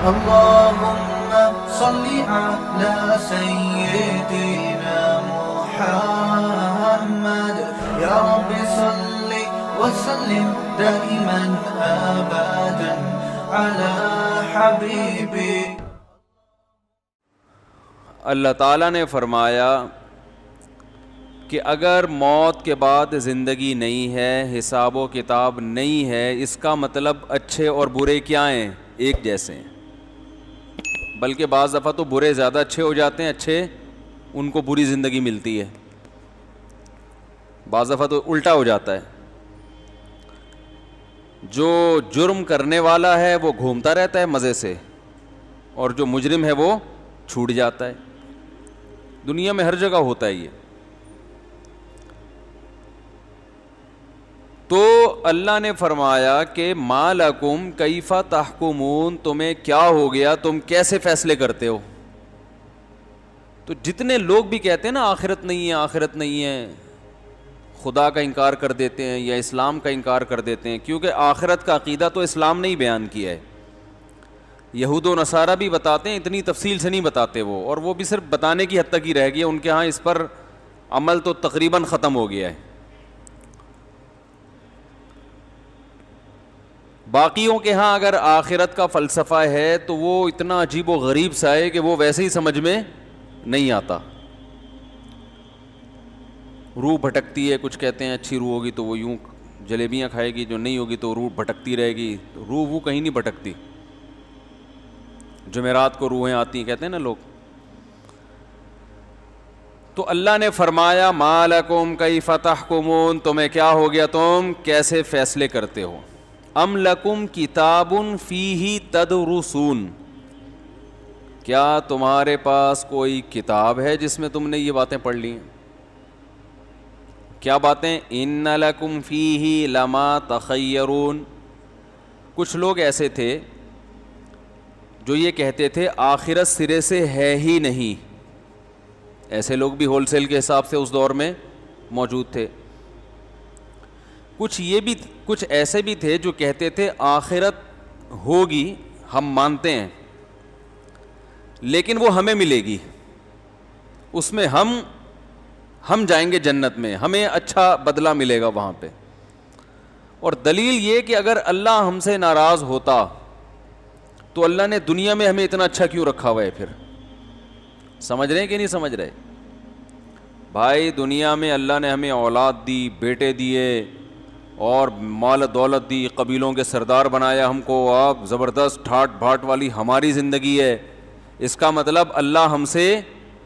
اللهم صل على سيدنا محمد يا رب صل وسلم دائما ابدا على حبيبي. اللہ تعالیٰ نے فرمایا کہ اگر موت کے بعد زندگی نہیں ہے، حساب و کتاب نہیں ہے، اس کا مطلب اچھے اور برے کیا ہیں؟ ایک جیسے ہیں. بلکہ بعض دفعہ تو برے زیادہ اچھے ہو جاتے ہیں، اچھے ان کو بری زندگی ملتی ہے. بعض دفعہ تو الٹا ہو جاتا ہے. جو جرم کرنے والا ہے وہ گھومتا رہتا ہے مزے سے، اور جو مجرم ہے وہ چھوٹ جاتا ہے. دنیا میں ہر جگہ ہوتا ہے یہ. تو اللہ نے فرمایا کہ ما لکم کیف تحکمون، تمہیں کیا ہو گیا، تم کیسے فیصلے کرتے ہو؟ تو جتنے لوگ بھی کہتے ہیں نا آخرت نہیں ہے، آخرت نہیں ہے، خدا کا انکار کر دیتے ہیں یا اسلام کا انکار کر دیتے ہیں، کیونکہ آخرت کا عقیدہ تو اسلام نے ہی بیان کیا ہے. یہود و نصارہ بھی بتاتے ہیں، اتنی تفصیل سے نہیں بتاتے وہ، اور وہ بھی صرف بتانے کی حد تک ہی رہ گئی ہے. ان کے ہاں اس پر عمل تو تقریباً ختم ہو گیا ہے. باقیوں کے ہاں اگر آخرت کا فلسفہ ہے تو وہ اتنا عجیب و غریب سا ہے کہ وہ ویسے ہی سمجھ میں نہیں آتا. روح بھٹکتی ہے، کچھ کہتے ہیں اچھی روح ہوگی تو وہ یوں جلیبیاں کھائے گی، جو نہیں ہوگی تو روح بھٹکتی رہے گی. روح وہ کہیں نہیں بھٹکتی. جمعرات کو روحیں آتی ہیں کہتے ہیں نا لوگ. تو اللہ نے فرمایا ما لکم کیف تحکمون، تمہیں کیا ہو گیا، تم کیسے فیصلے کرتے ہو؟ ام لکم کتاب فیہ تدرسون، کیا تمہارے پاس کوئی کتاب ہے جس میں تم نے یہ باتیں پڑھ لی ہیں؟ کیا باتیں؟ ان لکم فیہ لما تخیرون. کچھ لوگ ایسے تھے جو یہ کہتے تھے آخرت سرے سے ہے ہی نہیں. ایسے لوگ بھی ہول سیل کے حساب سے اس دور میں موجود تھے. کچھ ایسے بھی تھے جو کہتے تھے آخرت ہوگی، ہم مانتے ہیں، لیکن وہ ہمیں ملے گی، اس میں ہم جائیں گے جنت میں، ہمیں اچھا بدلہ ملے گا وہاں پہ. اور دلیل یہ کہ اگر اللہ ہم سے ناراض ہوتا تو اللہ نے دنیا میں ہمیں اتنا اچھا کیوں رکھا ہوا ہے پھر؟ سمجھ رہے ہیں کہ نہیں سمجھ رہے؟ بھائی دنیا میں اللہ نے ہمیں اولاد دی، بیٹے دیے، اور مال دولت دی، قبیلوں کے سردار بنایا ہم کو، اب زبردست ٹھاٹ بھاٹ والی ہماری زندگی ہے. اس کا مطلب اللہ ہم سے،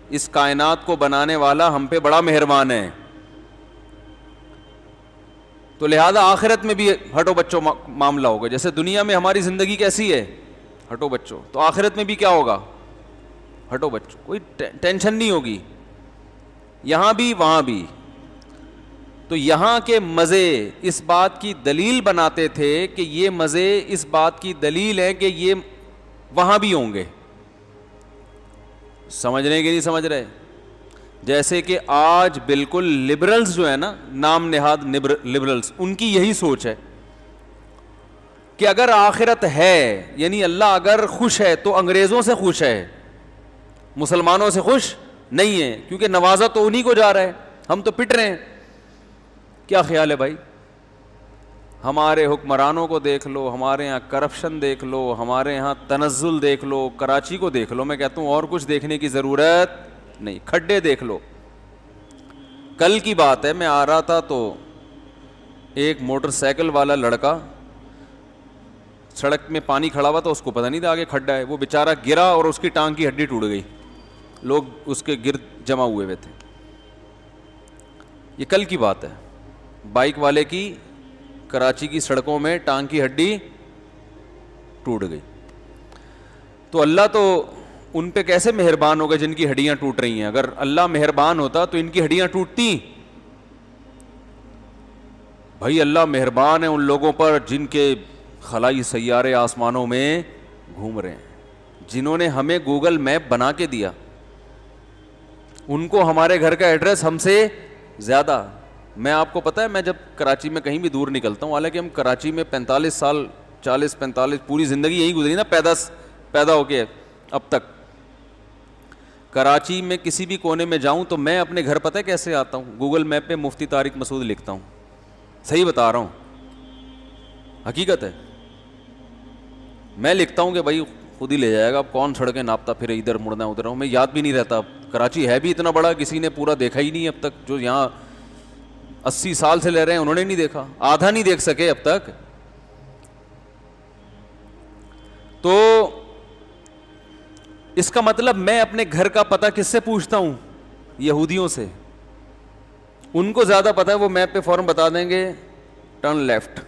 اس کائنات کو بنانے والا ہم پہ بڑا مہربان ہے. تو لہذا آخرت میں بھی ہٹو بچوں معاملہ ہوگا. جیسے دنیا میں ہماری زندگی کیسی ہے، ہٹو بچوں، تو آخرت میں بھی کیا ہوگا، ہٹو بچوں. کوئی ٹینشن نہیں ہوگی، یہاں بھی وہاں بھی. تو یہاں کے مزے اس بات کی دلیل بناتے تھے کہ یہ مزے اس بات کی دلیل ہے کہ یہ وہاں بھی ہوں گے. سمجھ رہے کہ نہیں سمجھ رہے؟ جیسے کہ آج بالکل لبرلز جو ہے نا، نام نہاد لبرلز، ان کی یہی سوچ ہے کہ اگر آخرت ہے، یعنی اللہ اگر خوش ہے تو انگریزوں سے خوش ہے، مسلمانوں سے خوش نہیں ہے، کیونکہ نوازا تو انہی کو جا رہا ہے، ہم تو پٹ رہے ہیں. کیا خیال ہے بھائی؟ ہمارے حکمرانوں کو دیکھ لو، ہمارے یہاں کرپشن دیکھ لو، ہمارے یہاں تنزل دیکھ لو، کراچی کو دیکھ لو. میں کہتا ہوں اور کچھ دیکھنے کی ضرورت نہیں، کھڈے دیکھ لو. کل کی بات ہے، میں آ رہا تھا تو ایک موٹر سائیکل والا لڑکا سڑک میں پانی کھڑا ہوا تھا، اس کو پتہ نہیں تھا آگے کھڈا ہے، وہ بیچارہ گرا اور اس کی ٹانگ کی ہڈی ٹوٹ گئی. لوگ اس کے گرد جمع ہوئے ہوئے تھے. یہ کل کی بات ہے. بائک والے کی کراچی کی سڑکوں میں ٹانگ کی ہڈی ٹوٹ گئی. تو اللہ تو ان پہ کیسے مہربان ہوگا جن کی ہڈیاں ٹوٹ رہی ہیں؟ اگر اللہ مہربان ہوتا تو ان کی ہڈیاں ٹوٹتی؟ بھائی اللہ مہربان ہے ان لوگوں پر جن کے خلائی سیارے آسمانوں میں گھوم رہے ہیں، جنہوں نے ہمیں گوگل میپ بنا کے دیا. ان کو ہمارے گھر کا ایڈریس ہم سے زیادہ. میں آپ کو پتہ ہے، میں جب کراچی میں کہیں بھی دور نکلتا ہوں، حالانکہ ہم کراچی میں 45 سال 40-45 پوری زندگی یہیں گزری نا، پیدا ہو کے اب تک کراچی میں کسی بھی کونے میں جاؤں تو میں اپنے گھر پتہ کیسے آتا ہوں؟ گوگل میپ پہ مفتی طارق مسعود لکھتا ہوں. صحیح بتا رہا ہوں, حقیقت ہے. میں لکھتا ہوں کہ بھائی خود ہی لے جائے گا, اب کون سڑکیں ناپتا پھر ادھر مڑنا ادھر. میں یاد بھی نہیں رہتا. کراچی ہے بھی اتنا بڑا, کسی نے پورا دیکھا ہی نہیں اب تک. جو یہاں 80 سال سے لے رہے ہیں انہوں نے نہیں دیکھا, آدھا نہیں دیکھ سکے اب تک. تو اس کا مطلب میں اپنے گھر کا پتہ کس سے پوچھتا ہوں؟ یہودیوں سے. ان کو زیادہ پتہ ہے, وہ میپ پہ فوراً بتا دیں گے ٹرن لیفٹ,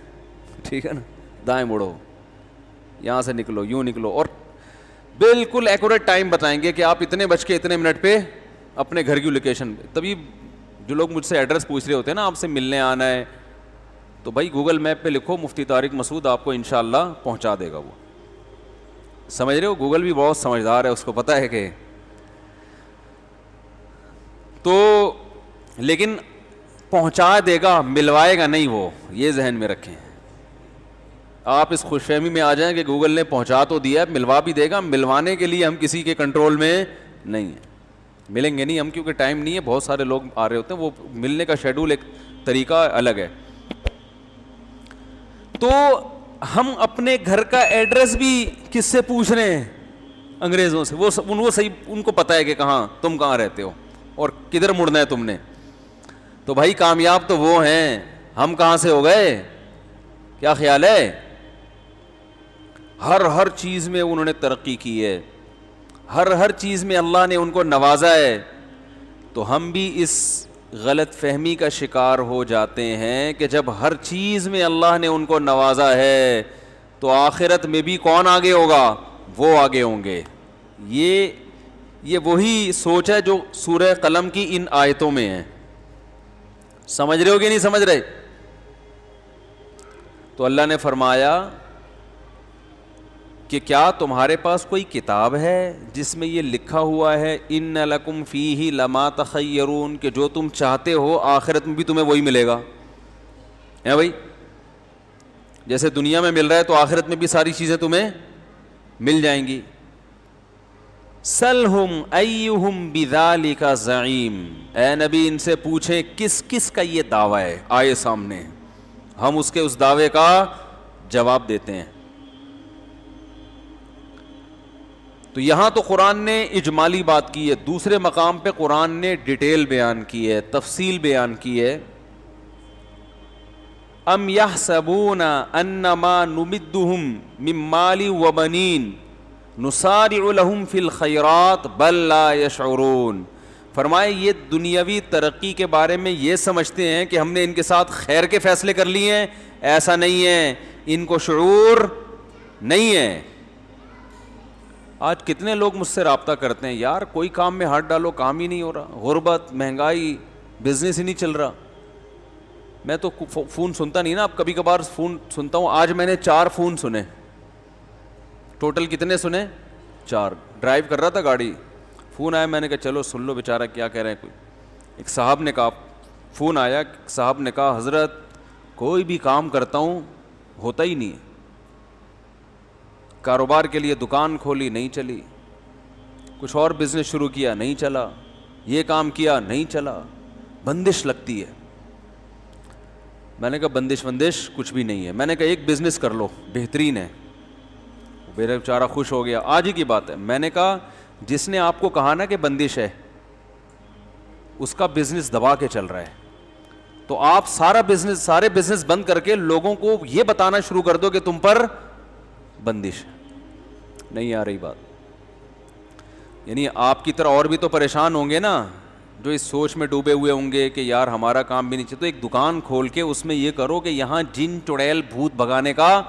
ٹھیک ہے نا, دائیں مڑو, یہاں سے نکلو, یوں نکلو, اور بالکل ایکوریٹ ٹائم بتائیں گے کہ آپ اتنے بج کے اتنے منٹ پہ اپنے گھر کی لوکیشن. تبھی جو لوگ مجھ سے ایڈریس پوچھ رہے ہوتے ہیں نا, آپ سے ملنے آنا ہے, تو بھائی گوگل میپ پہ لکھو مفتی طارق مسعود, آپ کو انشاءاللہ پہنچا دے گا وہ. سمجھ رہے ہو, گوگل بھی بہت سمجھدار ہے, اس کو پتہ ہے کہ. تو لیکن پہنچا دے گا, ملوائے گا نہیں وہ, یہ ذہن میں رکھیں. آپ اس خوش فہمی میں آ جائیں کہ گوگل نے پہنچا تو دیا, ملوا بھی دے گا. ملوانے کے لیے ہم کسی کے کنٹرول میں نہیں ہیں, ملیں گے نہیں ہم, کیونکہ ٹائم نہیں ہے. بہت سارے لوگ آ رہے ہوتے ہیں, وہ ملنے کا شیڈول ایک طریقہ الگ ہے. تو ہم اپنے گھر کا ایڈریس بھی کس سے پوچھ رہے ہیں؟ انگریزوں سے. وہ صحیح, ان کو پتہ ہے کہ کہاں تم کہاں رہتے ہو اور کدھر مڑنا ہے تم نے. تو بھائی کامیاب تو وہ ہیں, ہم کہاں سے ہو گئے؟ کیا خیال ہے؟ ہر چیز میں انہوں نے ترقی کی ہے, ہر چیز میں اللہ نے ان کو نوازا ہے. تو ہم بھی اس غلط فہمی کا شکار ہو جاتے ہیں کہ جب ہر چیز میں اللہ نے ان کو نوازا ہے تو آخرت میں بھی کون آگے ہوگا؟ وہ آگے ہوں گے. یہ وہی سوچ ہے جو سورہ قلم کی ان آیتوں میں ہے. سمجھ رہے ہو کہ نہیں سمجھ رہے؟ تو اللہ نے فرمایا کہ کیا تمہارے پاس کوئی کتاب ہے جس میں یہ لکھا ہوا ہے ان لکم فیہ لما تخیرون, کہ جو تم چاہتے ہو آخرت میں بھی تمہیں وہی ملے گا؟ ہے بھائی, جیسے دنیا میں مل رہا ہے تو آخرت میں بھی ساری چیزیں تمہیں مل جائیں گی. سلہم ایہم بذالک زعیم, اے نبی ان سے پوچھیں کس کس کا یہ دعویٰ ہے, آئے سامنے, ہم اس کے اس دعوے کا جواب دیتے ہیں. تو یہاں تو قرآن نے اجمالی بات کی ہے, دوسرے مقام پہ قرآن نے ڈیٹیل بیان کی ہے, تفصیل بیان کی ہے. ام یحسبون انما نمدہم من مال وبنین نسارع لہم فی الخیرات بل لا یشعرون. فرمائے یہ دنیاوی ترقی کے بارے میں یہ سمجھتے ہیں کہ ہم نے ان کے ساتھ خیر کے فیصلے کر لیے ہیں. ایسا نہیں ہے, ان کو شعور نہیں ہے. آج کتنے لوگ مجھ سے رابطہ کرتے ہیں, یار کوئی کام میں ہاتھ ڈالو کام ہی نہیں ہو رہا, غربت, مہنگائی, بزنس ہی نہیں چل رہا. میں تو فون سنتا نہیں نا, اب کبھی کبھار فون سنتا ہوں. آج میں نے 4 فون سنے, ٹوٹل کتنے سنے؟ 4. ڈرائیو کر رہا تھا گاڑی, فون آیا, میں نے کہا چلو سن لو بیچارہ کیا کہہ رہے ہیں. کوئی ایک صاحب نے کہا, فون آیا, صاحب نے کہا حضرت کوئی بھی کام کرتا ہوں ہوتا ہی نہیں ہے, کاروبار کے لیے دکان کھولی نہیں چلی, کچھ اور بزنس شروع کیا نہیں چلا, یہ کام کیا نہیں چلا, بندش لگتی ہے. میں نے کہا بندش کچھ بھی نہیں ہے. میں نے کہا ایک بزنس کر لو بہترین ہے. میرا بیچارہ خوش ہو گیا. آج ہی کی بات ہے, میں نے کہا جس نے آپ کو کہا نا کہ بندش ہے اس کا بزنس دبا کے چل رہا ہے, تو آپ سارے بزنس بند کر کے لوگوں کو یہ بتانا شروع کر دو کہ تم پر بندش ہے. نہیں آ رہی بات؟ یعنی آپ کی طرح اور بھی تو پریشان ہوں گے نا, جو اس سوچ میں ڈوبے ہوئے ہوں گے کہ یار ہمارا کام بھی نہیں چاہیے. تو ایک دکان کھول کے اس میں یہ کرو کہ یہاں جن چڑیل بھوت بھگانے کا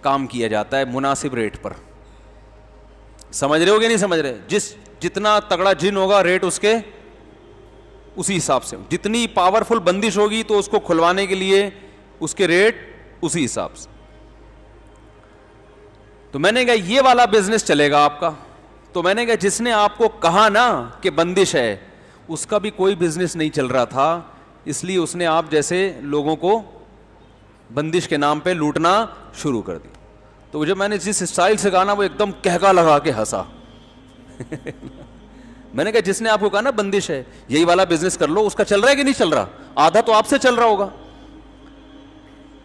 کام کیا جاتا ہے مناسب ریٹ پر. سمجھ رہے ہو کہ نہیں سمجھ رہے؟ جتنا تگڑا جن ہوگا ریٹ اس کے اسی حساب سے, جتنی پاورفل بندش ہوگی تو اس کو کھلوانے کے لیے اس کے ریٹ اسی حساب سے. تو میں نے کہا یہ والا بزنس چلے گا آپ کا. تو میں نے کہا جس نے آپ کو کہا نا کہ بندش ہے اس کا بھی کوئی بزنس نہیں چل رہا تھا, اس لیے اس نے آپ جیسے لوگوں کو بندش کے نام پہ لوٹنا شروع کر دی. تو جب میں نے جس اسٹائل سے کہا نا وہ ایک دم کہکا لگا کے ہنسا. میں نے کہا جس نے آپ کو کہا نا بندش ہے یہی والا بزنس کر لو, اس کا چل رہا ہے کہ نہیں چل رہا؟ آدھا تو آپ سے چل رہا ہوگا.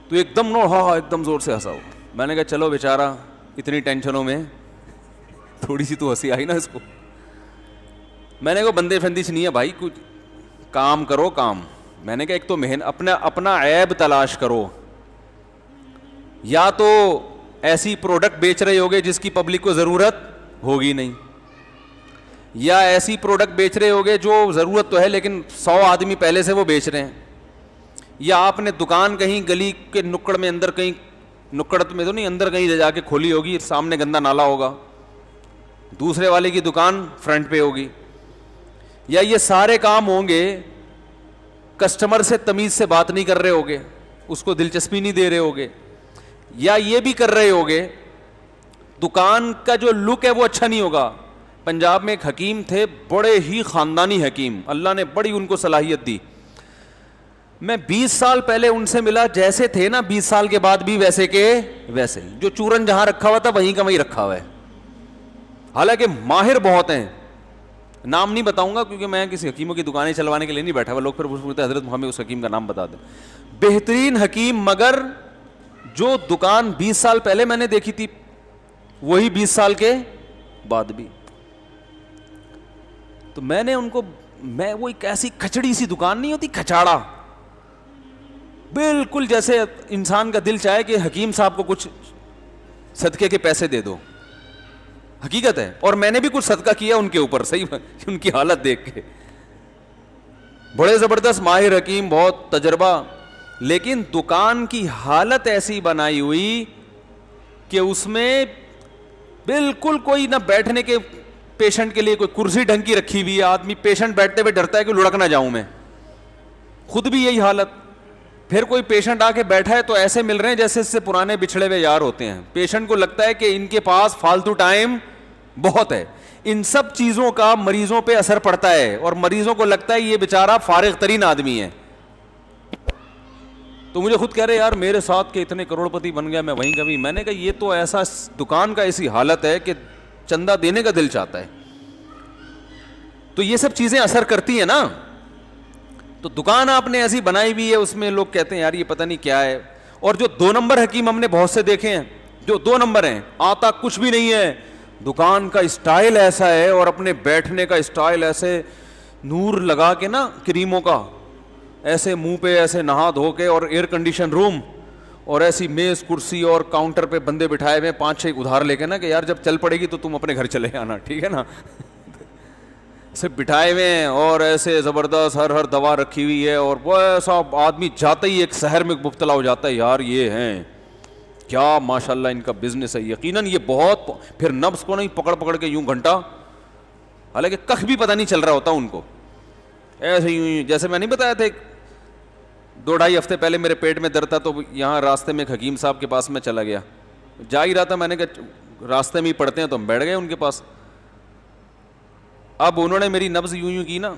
تو ایک دم ہاں ایک دم زور سے ہنسا ہو. میں نے کہا چلو بیچارہ اتنی ٹینشنوں میں تھوڑی سی تو ہنسی آئی نا اس کو. میں نے کہا بندے فندش نہیں ہے بھائی, کچھ کام کرو کام. میں نے کہا ایک تو اپنا عیب تلاش کرو, یا تو ایسی پروڈکٹ بیچ رہے ہوگے جس کی پبلک کو ضرورت ہوگی نہیں, یا ایسی پروڈکٹ بیچ رہے ہوگے جو ضرورت تو ہے لیکن 100 آدمی پہلے سے وہ بیچ رہے ہیں, یا آپ نے دکان کہیں گلی کے نکڑ میں اندر کہیں, نکڑ میں تو نہیں اندر کہیں جا کے کھولی ہوگی, سامنے گندا نالا ہوگا, دوسرے والے کی دکان فرنٹ پہ ہوگی. یا یہ سارے کام ہوں گے کسٹمر سے تمیز سے بات نہیں کر رہے ہوگے, اس کو دلچسپی نہیں دے رہے ہوگے, یا یہ بھی کر رہے ہوگے دکان کا جو لک ہے وہ اچھا نہیں ہوگا. پنجاب میں ایک حکیم تھے, بڑے ہی خاندانی حکیم, اللہ نے بڑی ان کو صلاحیت دی. میں 20 سال پہلے ان سے ملا, جیسے تھے نا 20 سال کے بعد بھی ویسے کے ویسے, جو چورن جہاں رکھا ہوا تھا وہیں کا وہیں رکھا ہوا ہے. حالانکہ ماہر بہت ہیں, نام نہیں بتاؤں گا کیونکہ میں کسی حکیموں کی دکانیں چلوانے کے لیے نہیں بیٹھا ہوا, لوگ پھر پوچھتے حضرت ہمیں اس حکیم کا نام بتا دیں. بہترین حکیم, مگر جو دکان 20 سال پہلے میں نے دیکھی تھی وہی 20 سال کے بعد بھی. تو میں نے ان کو, میں وہ ایک ایسی کھچڑی سی دکان نہیں ہوتی, کھچاڑا بالکل, جیسے انسان کا دل چاہے کہ حکیم صاحب کو کچھ صدقے کے پیسے دے دو, حقیقت ہے. اور میں نے بھی کچھ صدقہ کیا ان کے اوپر, صحیح ان کی حالت دیکھ کے. بڑے زبردست ماہر حکیم, بہت تجربہ, لیکن دکان کی حالت ایسی بنائی ہوئی کہ اس میں بالکل کوئی نہ بیٹھنے کے, پیشنٹ کے لیے کوئی کرسی ڈھنگ کی رکھی ہوئی ہے, آدمی پیشنٹ بیٹھتے ہوئے ڈرتا ہے کہ لڑک نہ جاؤں میں, خود بھی یہی حالت. پھر کوئی پیشنٹ آ کے بیٹھا ہے تو ایسے مل رہے ہیں جیسے اس سے پرانے بچھڑے ہوئے یار ہوتے ہیں. پیشنٹ کو لگتا ہے کہ ان کے پاس فالتو ٹائم بہت ہے. ان سب چیزوں کا مریضوں پہ اثر پڑتا ہے, اور مریضوں کو لگتا ہے یہ بیچارہ فارغ ترین آدمی ہے. تو مجھے خود کہہ رہے یار میرے ساتھ کے اتنے کروڑ پتی بن گیا, میں وہیں کبھی. میں نے کہا یہ تو ایسا دکان کا ایسی حالت ہے کہ چندہ دینے کا دل چاہتا ہے. تو یہ سب چیزیں اثر کرتی ہیں نا. تو دکان آپ نے ایسی بنائی ہوئی ہے, اس میں لوگ کہتے ہیں یار یہ پتہ نہیں کیا ہے. اور جو 2 نمبر حکیم ہم نے بہت سے دیکھے ہیں, جو 2 نمبر ہیں, آتا کچھ بھی نہیں ہے, دکان کا اسٹائل ایسا ہے اور اپنے بیٹھنے کا اسٹائل ایسے, نور لگا کے نا کریموں کا, ایسے منہ پہ ایسے نہا دھو کے, اور ایئر کنڈیشن روم, اور ایسی میز کرسی اور کاؤنٹر پہ بندے بٹھائے ہوئے 5-6 ادھار لے کے نا کہ یار جب چل پڑے گی تو تم اپنے گھر چلے آنا, ٹھیک ہے نا. سے بٹھائے ہوئے ہیں, اور ایسے زبردست ہر دوا رکھی ہوئی ہے, اور وہ ایسا آدمی جاتے ہی ایک شہر میں مبتلا ہو جاتا ہے, یار یہ ہیں کیا ماشاءاللہ ان کا بزنس ہے. یقیناً یہ بہت, پھر نفس کو نہیں پکڑ کے یوں گھنٹہ, حالانکہ کخ بھی پتہ نہیں چل رہا ہوتا ان کو, ایسے یوں. جیسے میں نہیں بتایا تھا 2-2.5 ہفتے پہلے میرے پیٹ میں درد تھا, تو یہاں راستے میں ایک حکیم صاحب کے پاس میں چلا گیا, جا ہی رہا تھا, میں نے کہا راستے میں ہی پڑتے ہیں, تو ہم بیٹھ گئے ان کے پاس. اب انہوں نے میری نبض یوں کی نا,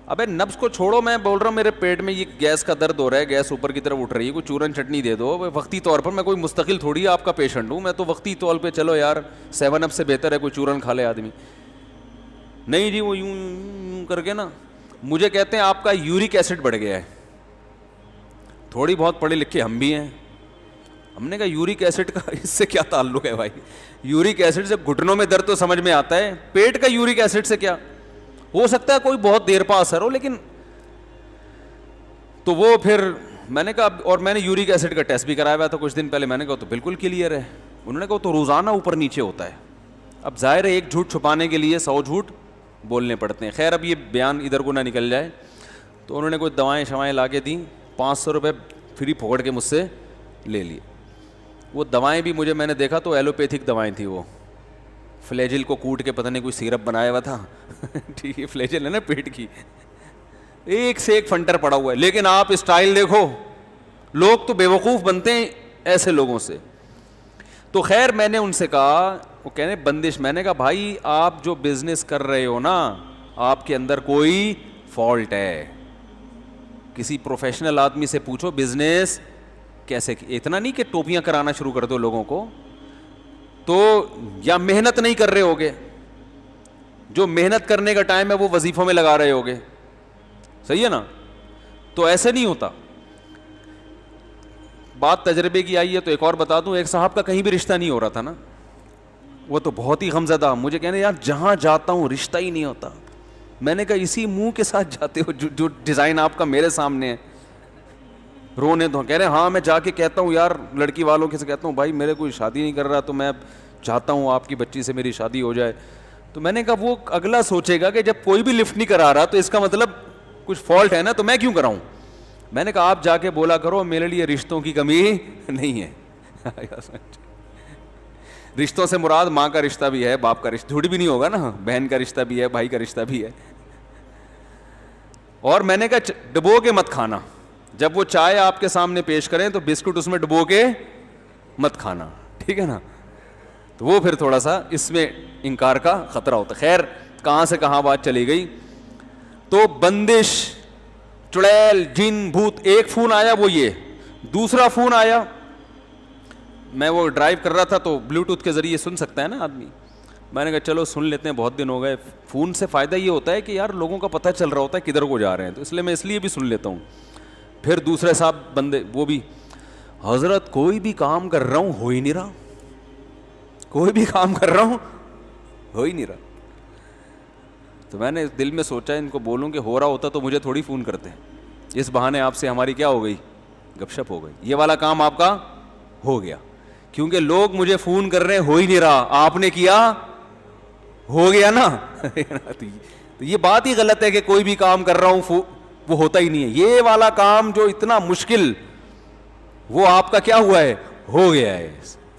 ابے نبض کو چھوڑو, میں بول رہا ہوں میرے پیٹ میں یہ گیس کا درد ہو رہا ہے, گیس اوپر کی طرف اٹھ رہی ہے, کوئی چورن چٹنی دے دو وقتی طور پر. میں کوئی مستقل تھوڑی آپ کا پیشنٹ ہوں, میں تو وقتی طور پہ چلو یار 7 اپ سے بہتر ہے کوئی چورن کھا لے آدمی. نہیں جی, وہ یوں کر کے نا مجھے کہتے ہیں آپ کا یورک ایسڈ بڑھ گیا ہے. تھوڑی بہت پڑھے لکھے ہم بھی ہیں. ہم نے کہا یورک ایسڈ کا اس سے کیا تعلق ہے بھائی؟ یورک ایسڈ سے گھٹنوں میں درد تو سمجھ میں آتا ہے, پیٹ کا یورک ایسڈ سے کیا ہو سکتا ہے؟ کوئی بہت دیر پا اثر ہو, لیکن تو وہ پھر میں نے کہا, اور میں نے یورک ایسڈ کا ٹیسٹ بھی کرایا ہوا تھا کچھ دن پہلے. میں نے کہا تو بالکل کلیئر ہے. انہوں نے کہا تو روزانہ اوپر نیچے ہوتا ہے. اب ظاہر ہے ایک جھوٹ چھپانے کے لیے 100 جھوٹ بولنے پڑتے ہیں. خیر اب یہ بیان ادھر کو نہ نکل جائے, تو انہوں نے کوئی دوائیں لا کے دیں, 500 روپے فری پھوڑ کے مجھ سے لے لیے. وہ دوائیں بھی میں نے دیکھا تو ایلوپیتھک دوائیں تھیں. وہ فلیجل کو کوٹ کے پتہ نہیں کوئی سیرپ بنایا ہوا تھا, ٹھیک ہے, فلیجل ہے نا پیٹ کی, ایک سے ایک فنٹر پڑا ہوا ہے. لیکن آپ اسٹائل دیکھو, لوگ تو بیوقوف بنتے ہیں ایسے لوگوں سے. تو خیر میں نے ان سے کہا, وہ کہنے بندش. میں نے کہا بھائی آپ جو بزنس کر رہے ہو نا, آپ کے اندر کوئی فالٹ ہے. کسی پروفیشنل آدمی سے پوچھو بزنس کیسے, اتنا نہیں کہ ٹوپیاں کرانا شروع کر دو لوگوں کو, تو یا محنت نہیں کر رہے ہوگے, جو محنت کرنے کا ٹائم ہے وہ وظیفوں میں لگا رہے ہوگے, صحیح ہے نا. تو ایسے نہیں ہوتا. بات تجربے کی آئی ہے تو ایک اور بتا دوں, ایک صاحب کا کہیں بھی رشتہ نہیں ہو رہا تھا نا, وہ تو بہت ہی غمزدہ, مجھے کہنے یار جہاں جاتا ہوں رشتہ ہی نہیں ہوتا. میں نے کہا اسی منہ کے ساتھ جاتے ہو جو ڈیزائن آپ کا میرے سامنے ہے. رونے تو کہہ رہے ہیں ہاں, میں جا کے کہتا ہوں یار لڑکی والوں کے سے کہتا ہوں بھائی میرے کوئی شادی نہیں کر رہا تو میں چاہتا ہوں آپ کی بچی سے میری شادی ہو جائے. تو میں نے کہا وہ اگلا سوچے گا کہ جب کوئی بھی لفٹ نہیں کرا رہا تو اس کا مطلب کچھ فالٹ ہے نا, تو میں کیوں کراؤں. میں نے کہا آپ جا کے بولا کرو میرے لیے رشتوں کی کمی نہیں ہے. رشتوں سے مراد ماں کا رشتہ بھی ہے, باپ کا رشتہ, جھوٹ بھی نہیں ہوگا نا, بہن کا رشتہ بھی ہے, بھائی کا رشتہ بھی ہے. اور میں نے کہا ڈبو کے مت کھانا, جب وہ چائے آپ کے سامنے پیش کریں تو بسکٹ اس میں ڈبو کے مت کھانا, ٹھیک ہے نا. تو وہ پھر تھوڑا سا اس میں انکار کا خطرہ ہوتا. خیر کہاں سے کہاں بات چلی گئی. تو بندش, چڑیل, جن, بھوت, ایک فون آیا وہ یہ. دوسرا فون آیا, میں وہ ڈرائیو کر رہا تھا تو بلوٹوتھ کے ذریعے سن سکتا ہے نا آدمی. میں نے کہا چلو سن لیتے ہیں, بہت دن ہو گئے. فون سے فائدہ یہ ہوتا ہے کہ یار لوگوں کا پتہ چل رہا ہوتا ہے کدھر کو جا رہے ہیں, تو اس لیے میں اس لیے بھی سن لیتا ہوں. پھر دوسرے صاحب بندے وہ بھی, حضرت کوئی بھی کام کر رہا ہوں ہو ہی نہیں رہا, کوئی بھی کام کر رہا ہوں ہو ہی نہیں رہا. تو میں نے دل میں سوچا ان کو بولوں کہ ہو رہا ہوتا تو مجھے تھوڑی فون کرتے ہیں, اس بہانے آپ سے ہماری کیا ہو گئی, گپ شپ ہو گئی. یہ والا کام آپ کا ہو گیا, کیونکہ لوگ مجھے فون کر رہے ہیں ہو ہی نہیں رہا, آپ نے کیا ہو گیا نا. تو یہ بات ہی غلط ہے کہ کوئی بھی کام کر رہا ہوں وہ ہوتا ہی نہیں ہے. یہ والا کام جو اتنا مشکل وہ آپ کا کیا ہوا ہے, ہو گیا ہے.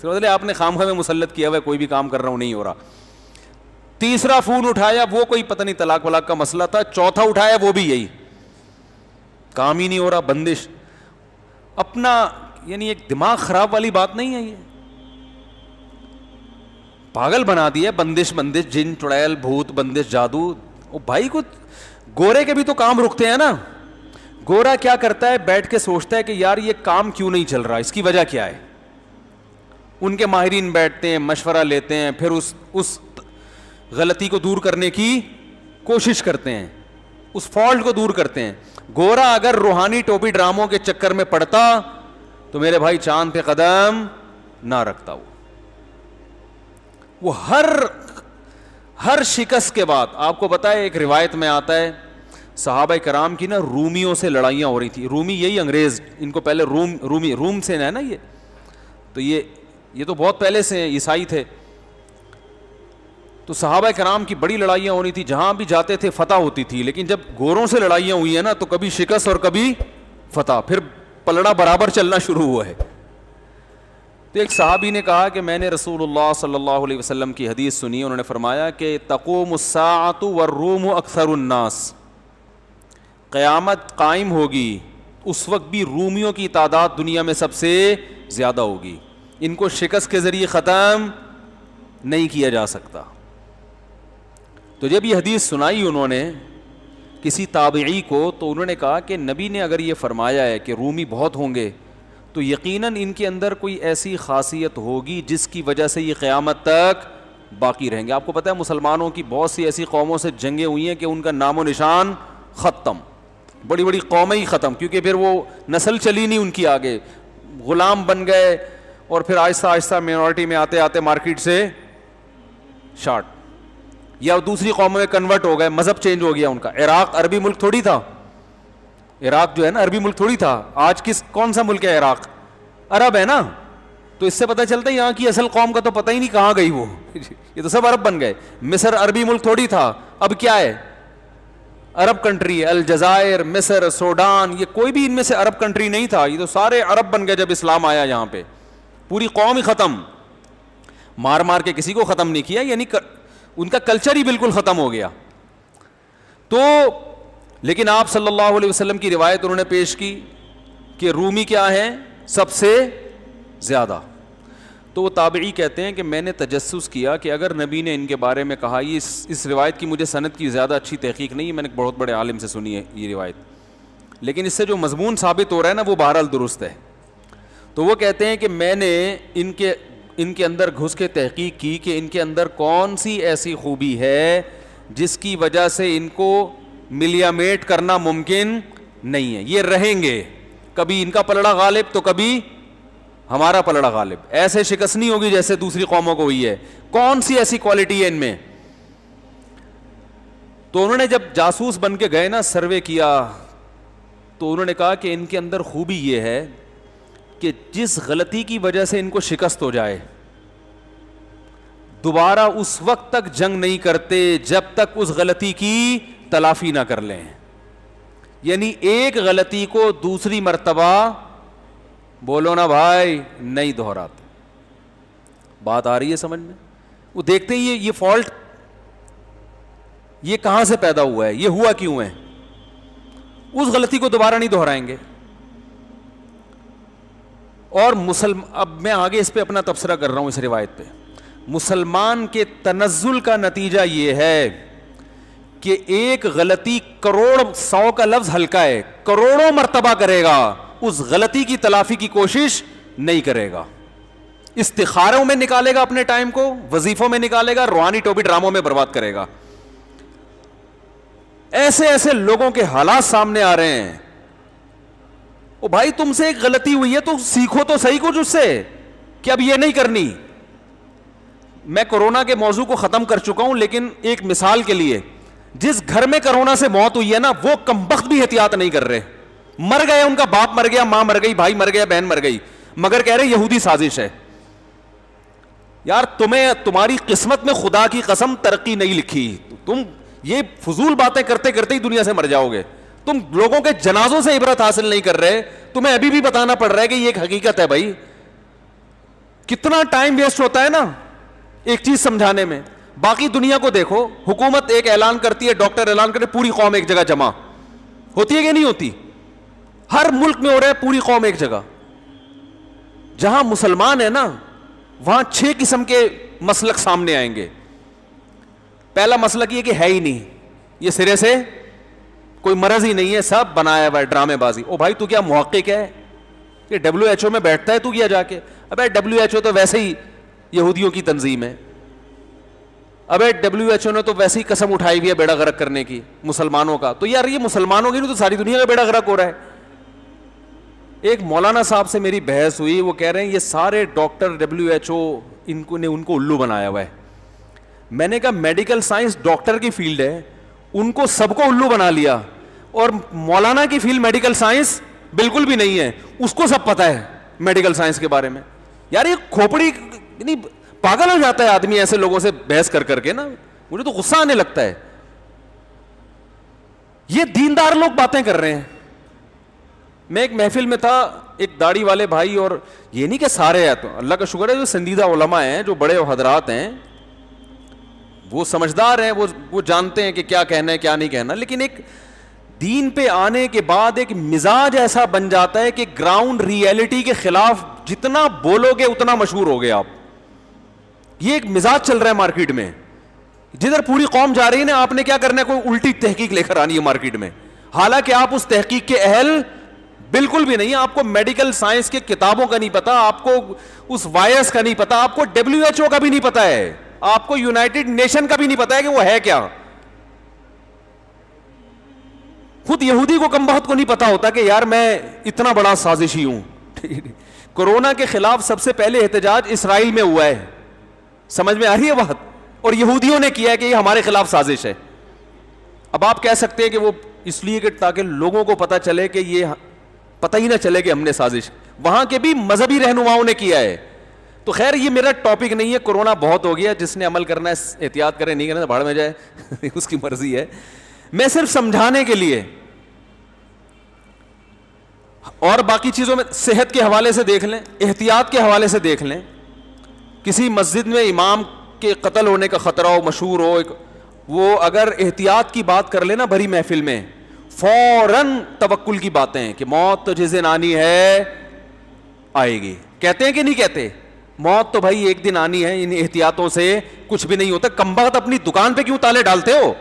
مطلب آپ نے خامخواہ میں مسلط کیا ہوا ہے, کوئی بھی کام کر رہا ہوں نہیں ہو رہا. تیسرا فون اٹھایا وہ کوئی پتہ نہیں طلاق ولاق کا مسئلہ تھا. چوتھا اٹھایا وہ بھی یہی, کام ہی نہیں ہو رہا, بندش. اپنا یعنی ایک دماغ خراب والی بات نہیں ہے, یہ پاگل بنا دیا. بندش بندش, جن, چڑیل, بھوت, بندش, جادو. او بھائی کو گورے کے بھی تو کام رکتے ہیں نا. گورا کیا کرتا ہے, بیٹھ کے سوچتا ہے کہ یار یہ کام کیوں نہیں چل رہا, اس کی وجہ کیا ہے. ان کے ماہرین بیٹھتے ہیں, مشورہ لیتے ہیں, پھر اس غلطی کو دور کرنے کی کوشش کرتے ہیں, اس فالٹ کو دور کرتے ہیں. گورا اگر روحانی ٹوپی ڈراموں کے چکر میں پڑتا تو میرے بھائی چاند پہ قدم نہ رکھتا. وہ ہر شکست کے بعد, آپ کو پتا ہے ایک روایت میں آتا ہے صحابہ کرام کی نا رومیوں سے لڑائیاں ہو رہی تھی. رومی یہی انگریز, ان کو پہلے روم سے ہے نا یہ, تو یہ تو بہت پہلے سے عیسائی تھے. تو صحابہ کرام کی بڑی لڑائیاں ہو رہی تھی, جہاں بھی جاتے تھے فتح ہوتی تھی. لیکن جب گوروں سے لڑائیاں ہوئی ہیں نا تو کبھی شکست اور کبھی فتح, پھر پلڑا برابر چلنا شروع ہوا ہے. تو ایک صحابی نے کہا کہ میں نے رسول اللہ صلی اللہ علیہ وسلم کی حدیث سنی, انہوں نے فرمایا کہ تقوم الساعۃ والروم اکثر الناس, قیامت قائم ہوگی اس وقت بھی رومیوں کی تعداد دنیا میں سب سے زیادہ ہوگی, ان کو شکست کے ذریعے ختم نہیں کیا جا سکتا. تو جب یہ حدیث سنائی انہوں نے کسی تابعی کو, تو انہوں نے کہا کہ نبی نے اگر یہ فرمایا ہے کہ رومی بہت ہوں گے تو یقیناً ان کے اندر کوئی ایسی خاصیت ہوگی جس کی وجہ سے یہ قیامت تک باقی رہیں گے. آپ کو پتہ ہے مسلمانوں کی بہت سی ایسی قوموں سے جنگیں ہوئی ہیں کہ ان کا نام و نشان ختم, بڑی بڑی قومیں ہی ختم, کیونکہ پھر وہ نسل چلی نہیں ان کی آگے, غلام بن گئے اور پھر آہستہ آہستہ مینورٹی میں آتے آتے مارکیٹ سے شارٹ, یا دوسری قوموں میں کنورٹ ہو گئے, مذہب چینج ہو گیا ان کا. عراق عربی ملک تھوڑی تھا, عراق جو ہے نا عربی ملک تھوڑی تھا. آج کون سا ملک ہے عراق, عرب ہے نا. تو اس سے پتہ چلتا ہے یہاں کی اصل قوم کا تو پتہ ہی نہیں کہاں گئی وہ, یہ تو سب عرب بن گئے. مصر عربی ملک تھوڑی تھا, اب کیا ہے, عرب کنٹری ہے. الجزائر, مصر, سوڈان, یہ کوئی بھی ان میں سے عرب کنٹری نہیں تھا, یہ تو سارے عرب بن گئے جب اسلام آیا یہاں پہ. پوری قوم ہی ختم, مار مار کے کسی کو ختم نہیں کیا, یعنی ان کا کلچر ہی بالکل ختم ہو گیا. تو لیکن آپ صلی اللہ علیہ وسلم کی روایت انہوں نے پیش کی کہ رومی کیا ہیں, سب سے زیادہ. تو وہ تابعی کہتے ہیں کہ میں نے تجسس کیا کہ اگر نبی نے ان کے بارے میں کہا, یہ اس روایت کی مجھے سند کی زیادہ اچھی تحقیق نہیں ہے, میں نے بہت بڑے عالم سے سنی ہے یہ روایت, لیکن اس سے جو مضمون ثابت ہو رہا ہے نا وہ بہرحال درست ہے. تو وہ کہتے ہیں کہ میں نے ان کے اندر گھس کے تحقیق کی کہ ان کے اندر کون سی ایسی خوبی ہے جس کی وجہ سے ان کو ملیامیٹ کرنا ممکن نہیں ہے. یہ رہیں گے, کبھی ان کا پلڑا غالب تو کبھی ہمارا پلڑا غالب, ایسے شکست نہیں ہوگی جیسے دوسری قوموں کو ہوئی ہے. کون سی ایسی کوالٹی ہے ان میں؟ تو انہوں نے جب جاسوس بن کے گئے نا, سروے کیا, تو انہوں نے کہا کہ ان کے اندر خوبی یہ ہے کہ جس غلطی کی وجہ سے ان کو شکست ہو جائے, دوبارہ اس وقت تک جنگ نہیں کرتے جب تک اس غلطی کی تلافی نہ کر لیں. یعنی ایک غلطی کو دوسری مرتبہ, بولو نا بھائی, نہیں دہراتے. بات آ رہی ہے سمجھ میں؟ وہ دیکھتے ہیں یہ فالٹ یہ کہاں سے پیدا ہوا ہے, یہ ہوا کیوں ہے, اس غلطی کو دوبارہ نہیں دہرائیں گے. اور اب میں آگے اس پہ اپنا تبصرہ کر رہا ہوں اس روایت پہ. مسلمان کے تنزل کا نتیجہ یہ ہے کہ ایک غلطی کروڑ, 100 کا لفظ ہلکا ہے, کروڑوں مرتبہ کرے گا, اس غلطی کی تلافی کی کوشش نہیں کرے گا. استخاروں میں نکالے گا اپنے ٹائم کو, وظیفوں میں نکالے گا, روحانی ٹوپی ڈراموں میں برباد کرے گا. ایسے ایسے لوگوں کے حالات سامنے آ رہے ہیں. او بھائی تم سے ایک غلطی ہوئی ہے تو سیکھو تو صحیح کچھ اس سے کہ اب یہ نہیں کرنی. میں کورونا کے موضوع کو ختم کر چکا ہوں, لیکن ایک مثال کے لیے, جس گھر میں کورونا سے موت ہوئی ہے نا, وہ کمبخت بھی احتیاط نہیں کر رہے. مر گئے, ان کا باپ مر گیا, ماں مر گئی, بھائی مر گیا, بہن مر گئی, مگر کہہ رہے یہودی سازش ہے. یار تمہاری قسمت میں خدا کی قسم ترقی نہیں لکھی. تم یہ فضول باتیں کرتے کرتے ہی دنیا سے مر جاؤ گے. تم لوگوں کے جنازوں سے عبرت حاصل نہیں کر رہے, تمہیں ابھی بھی بتانا پڑ رہا ہے کہ یہ ایک حقیقت ہے. بھائی کتنا ٹائم ویسٹ ہوتا ہے نا ایک چیز سمجھانے میں. باقی دنیا کو دیکھو, حکومت ایک اعلان کرتی ہے, ڈاکٹر اعلان کرتے, پوری قوم ایک جگہ جمع ہوتی ہے کہ نہیں ہوتی؟ ہر ملک میں ہو رہا ہے, پوری قوم ایک جگہ. جہاں مسلمان ہے نا, وہاں 6 قسم کے مسلک سامنے آئیں گے. پہلا مسلک یہ کہ ہے ہی نہیں, یہ سرے سے کوئی مرض ہی نہیں ہے, سب بنایا ہوا ہے, ڈرامے بازی. او بھائی تو کیا محقق ہے کہ WHO میں بیٹھتا ہے تو کیا جا کے؟ ابے WHO تو ویسے ہی یہودیوں کی تنظیم ہے. ابے WHO نے تو ویسے ہی قسم اٹھائی ہوئی ہے بیڑا غرق کرنے کی مسلمانوں کا. تو یار یہ مسلمانوں کی نہیں تو ساری دنیا کا بیڑا غرق ہو رہا ہے. ایک مولانا صاحب سے میری بحث ہوئی, وہ کہہ رہے ہیں یہ سارے ڈاکٹر WHO ان کو الو بنایا ہوا ہے. میں نے کہا میڈیکل سائنس ڈاکٹر کی فیلڈ ہے, ان کو سب کو الو بنا لیا, اور مولانا کی فیلڈ میڈیکل سائنس بالکل بھی نہیں ہے, اس کو سب پتا ہے میڈیکل سائنس کے بارے میں. یار یہ کھوپڑی یعنی پاگل ہو جاتا ہے آدمی ایسے لوگوں سے بحث کر کر کے نا, مجھے تو غصہ آنے لگتا ہے. یہ دیندار لوگ باتیں کر رہے ہیں. میں ایک محفل میں تھا, ایک داڑھی والے بھائی, اور یہ نہیں کہ سارے ہیں, تو اللہ کا شکر ہے جو سندیدہ علماء ہیں, جو بڑے حضرات ہیں, وہ سمجھدار ہیں, وہ جانتے ہیں کہ کیا کہنا ہے کیا نہیں کہنا. لیکن ایک دین پہ آنے کے بعد ایک مزاج ایسا بن جاتا ہے کہ گراؤنڈ ریئلٹی کے خلاف جتنا بولو گے اتنا مشہور ہوگے آپ. یہ ایک مزاج چل رہا ہے مارکیٹ میں, جدھر پوری قوم جا رہی ہے نا, آپ نے کیا کرنا ہے, کوئی الٹی تحقیق لے کر آنی ہے مارکیٹ میں, حالانکہ آپ اس تحقیق کے اہل بالکل بھی نہیں. آپ کو میڈیکل سائنس کے کتابوں کا نہیں پتا, آپ کو اس وائرس کا نہیں پتا, آپ کو WHO کا بھی نہیں پتا ہے, آپ کو یونائٹڈ نیشن کا بھی نہیں پتا ہے کہ وہ ہے کیا. خود یہودی کو کم بہت کو نہیں پتا ہوتا کہ یار میں اتنا بڑا سازشی ہوں. کورونا کے خلاف سب سے پہلے احتجاج اسرائیل میں ہوا ہے, سمجھ میں آ رہی ہے بات, اور یہودیوں نے کیا ہے کہ یہ ہمارے خلاف سازش ہے. اب آپ کہہ سکتے ہیں کہ وہ اس لیے کہ تاکہ لوگوں کو پتا چلے کہ یہ پتہ ہی نہ چلے کہ ہم نے سازش, وہاں کے بھی مذہبی رہنماؤں نے کیا ہے. تو خیر یہ میرا ٹاپک نہیں ہے, کورونا بہت ہو گیا, جس نے عمل کرنا ہے احتیاط کرے, نہیں کرنا بھاڑ میں جائے, اس کی مرضی ہے. میں صرف سمجھانے کے لیے, اور باقی چیزوں میں صحت کے حوالے سے دیکھ لیں, احتیاط کے حوالے سے دیکھ لیں. کسی مسجد میں امام کے قتل ہونے کا خطرہ ہو, مشہور ہو, وہ اگر احتیاط کی بات کر لینا بھری محفل میں, فوراً توکل کی باتیں ہیں کہ موت تو جس دن آنی ہے آئے گی. کہتے ہیں کہ نہیں کہتے؟ موت تو بھائی ایک دن آنی ہے, ان احتیاطوں سے کچھ بھی نہیں ہوتا. کمبخت اپنی دکان پہ کیوں تالے ڈالتے ہو؟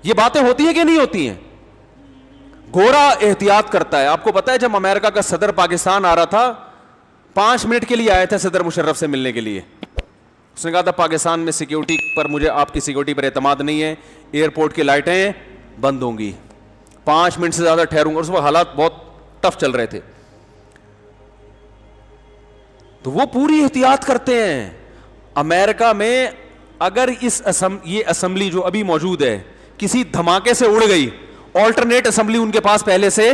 یہ باتیں ہوتی ہیں کہ نہیں ہوتی ہیں؟ گورا احتیاط کرتا ہے. آپ کو پتا ہے جب امریکہ کا صدر پاکستان آ رہا تھا 5 منٹ کے لیے آیا تھا صدر مشرف سے ملنے کے لیے, اس نے کہا تھا پاکستان میں سیکیورٹی پر مجھے آپ کی سیکیورٹی پر اعتماد نہیں ہے, ایئرپورٹ کی لائٹیں بند ہوں گی, 5 منٹ سے زیادہ ٹھہروں گا. اس وقت حالات بہت ٹف چل رہے تھے, تو وہ پوری احتیاط کرتے ہیں. امریکہ میں اگر یہ اسمبلی جو ابھی موجود ہے کسی دھماکے سے اڑ گئی, آلٹرنیٹ اسمبلی ان کے پاس پہلے سے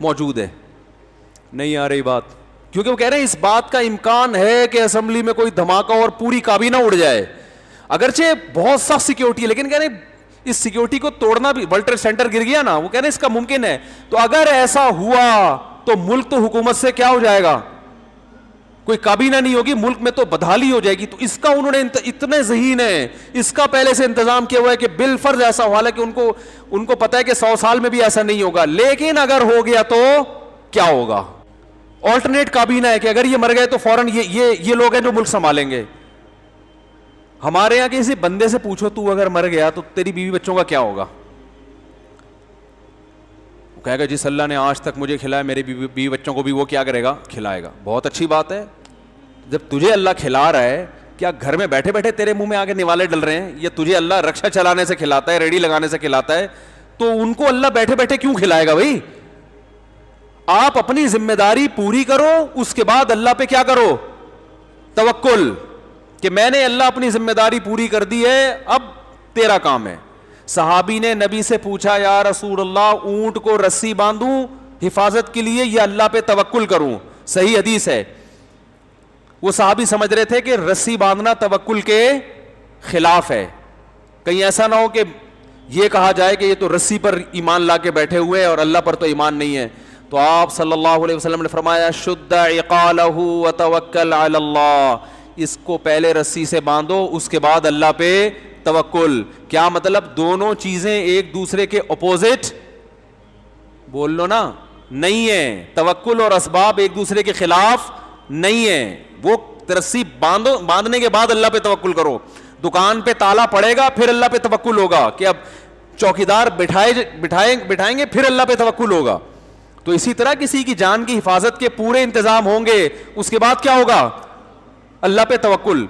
موجود ہے. نہیں آ رہی بات, کیونکہ وہ کہہ رہے ہیں اس بات کا امکان ہے کہ اسمبلی میں کوئی دھماکہ اور پوری کابینہ اڑ جائے. اگرچہ بہت سخت سیکیورٹی ہے, لیکن کہہ رہے ہیں اس سیکیورٹی کو توڑنا بھی, ورلڈ ٹریڈ سینٹر گر گیا نا, وہ کہہ رہے ہیں اس کا ممکن ہے. تو اگر ایسا ہوا تو ملک تو حکومت سے کیا ہو جائے گا, کوئی کابینہ نہیں ہوگی, ملک میں تو بدحالی ہو جائے گی. تو اس کا انہوں نے اتنے ذہین ہیں, اس کا پہلے سے انتظام کیا ہوا ہے کہ بالفرض ایسا ہوا ہے کہ ان کو پتا ہے کہ 100 سال میں بھی ایسا نہیں ہوگا, لیکن اگر ہو گیا تو کیا ہوگا. آلٹرنیٹ کابینہ ہے کہ اگر یہ مر گئے تو فوراً یہ لوگ ہیں جو ملک سنبھالیں گے. ہمارے یہاں کسی بندے سے پوچھو تو اگر مر گیا تو تیری بیوی بچوں کا کیا ہوگا, وہ کہے گا جس اللہ نے آج تک مجھے کھلایا میرے بیوی بچوں کو بھی وہ کیا کرے گا, کھلائے گا. بہت اچھی بات ہے, جب تجھے اللہ کھلا رہا ہے, کیا گھر میں بیٹھے بیٹھے تیرے منہ میں آگے نوالے ڈل رہے ہیں, یا تجھے اللہ رکشا چلانے سے کھلاتا ہے, ریڑھی لگانے سے کھلاتا ہے, تو ان کو اللہ بیٹھے بیٹھے کیوں کھلائے گا بھائی. آپ اپنی ذمہ داری پوری کرو, اس کے بعد اللہ پہ کیا کرو, توکل, کہ میں نے اللہ اپنی ذمہ داری پوری کر دی ہے, اب تیرا کام ہے. صحابی نے نبی سے پوچھا یا رسول اللہ اونٹ کو رسی باندھوں حفاظت کے لیے یا اللہ پہ توکل کروں, صحیح حدیث ہے. وہ صحابی سمجھ رہے تھے کہ رسی باندھنا توکل کے خلاف ہے, کہیں ایسا نہ ہو کہ یہ کہا جائے کہ یہ تو رسی پر ایمان لا کے بیٹھے ہوئے اور اللہ پر تو ایمان نہیں ہے. تو آپ صلی اللہ علیہ وسلم نے فرمایا شد عقالہ وتوکل علی اللہ, اس کو پہلے رسی سے باندھو اس کے بعد اللہ پہ توکل. کیا مطلب, دونوں چیزیں ایک دوسرے کے اپوزٹ بول لو نا نہیں ہے, توکل اور اسباب ایک دوسرے کے خلاف نہیں ہے. وہ رسی باندھنے کے بعد اللہ پہ توکل کرو. دکان پہ تالا پڑے گا پھر اللہ پہ توکل ہوگا, کہ اب چوکیدار بٹھائیں گے پھر اللہ پہ توکل ہوگا. تو اسی طرح کسی کی جان کی حفاظت کے پورے انتظام ہوں گے, اس کے بعد کیا ہوگا, اللہ پہ توکل.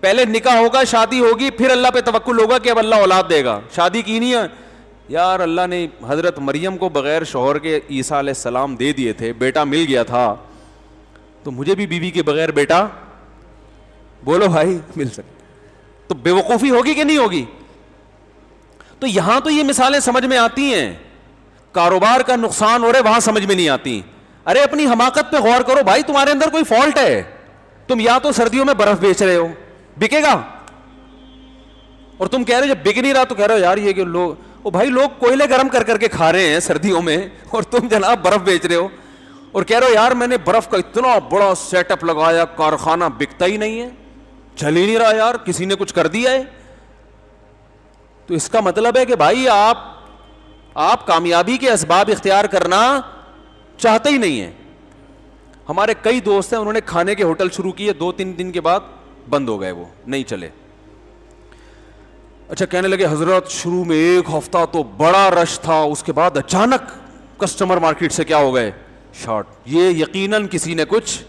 پہلے نکاح ہوگا, شادی ہوگی, پھر اللہ پہ توکل ہوگا کہ اب اللہ اولاد دے گا. شادی کی نہیں ہے یار, اللہ نے حضرت مریم کو بغیر شوہر کے عیسیٰ علیہ السلام دے دیے تھے, بیٹا مل گیا تھا, تو مجھے بھی بیوی کے بغیر بیٹا بولو بھائی مل سکتا. تو بے وقوفی ہوگی کہ نہیں ہوگی. تو یہاں تو یہ مثالیں سمجھ میں آتی ہیں, کاروبار کا نقصان ہو رہا ہے وہاں سمجھ میں نہیں آتی. ارے اپنی حماقت پہ غور کرو بھائی, تمہارے اندر کوئی فالٹ ہے, تم یا تو سردیوں میں برف بیچ رہے ہو, بکے گا, اور تم کہہ رہے ہو جب بک نہیں رہا تو کہہ رہے ہو یار یہ کہ لوگ, او بھائی لوگ کوئلے گرم کر کر کے کھا رہے ہیں سردیوں میں, اور تم جناب برف بیچ رہے ہو اور کہہ رہے ہو یار میں نے برف کا اتنا بڑا سیٹ اپ لگایا, کارخانہ بکتا ہی نہیں ہے, چل ہی نہیں رہا یار, کسی نے کچھ کر دیا ہے. تو اس کا مطلب ہے کہ بھائی آپ کامیابی کے اسباب اختیار کرنا چاہتے ہی نہیں ہیں. ہمارے کئی دوست ہیں, انہوں نے کھانے کے ہوٹل شروع کیے, 2-3 دن کے بعد بند ہو گئے, وہ نہیں چلے. اچھا کہنے لگے حضرت شروع میں 1 ہفتہ تو بڑا رش تھا, اس کے بعد اچانک کسٹمر مارکیٹ سے کیا ہو گئے, شارٹ. یہ یقیناً کسی نے کچھ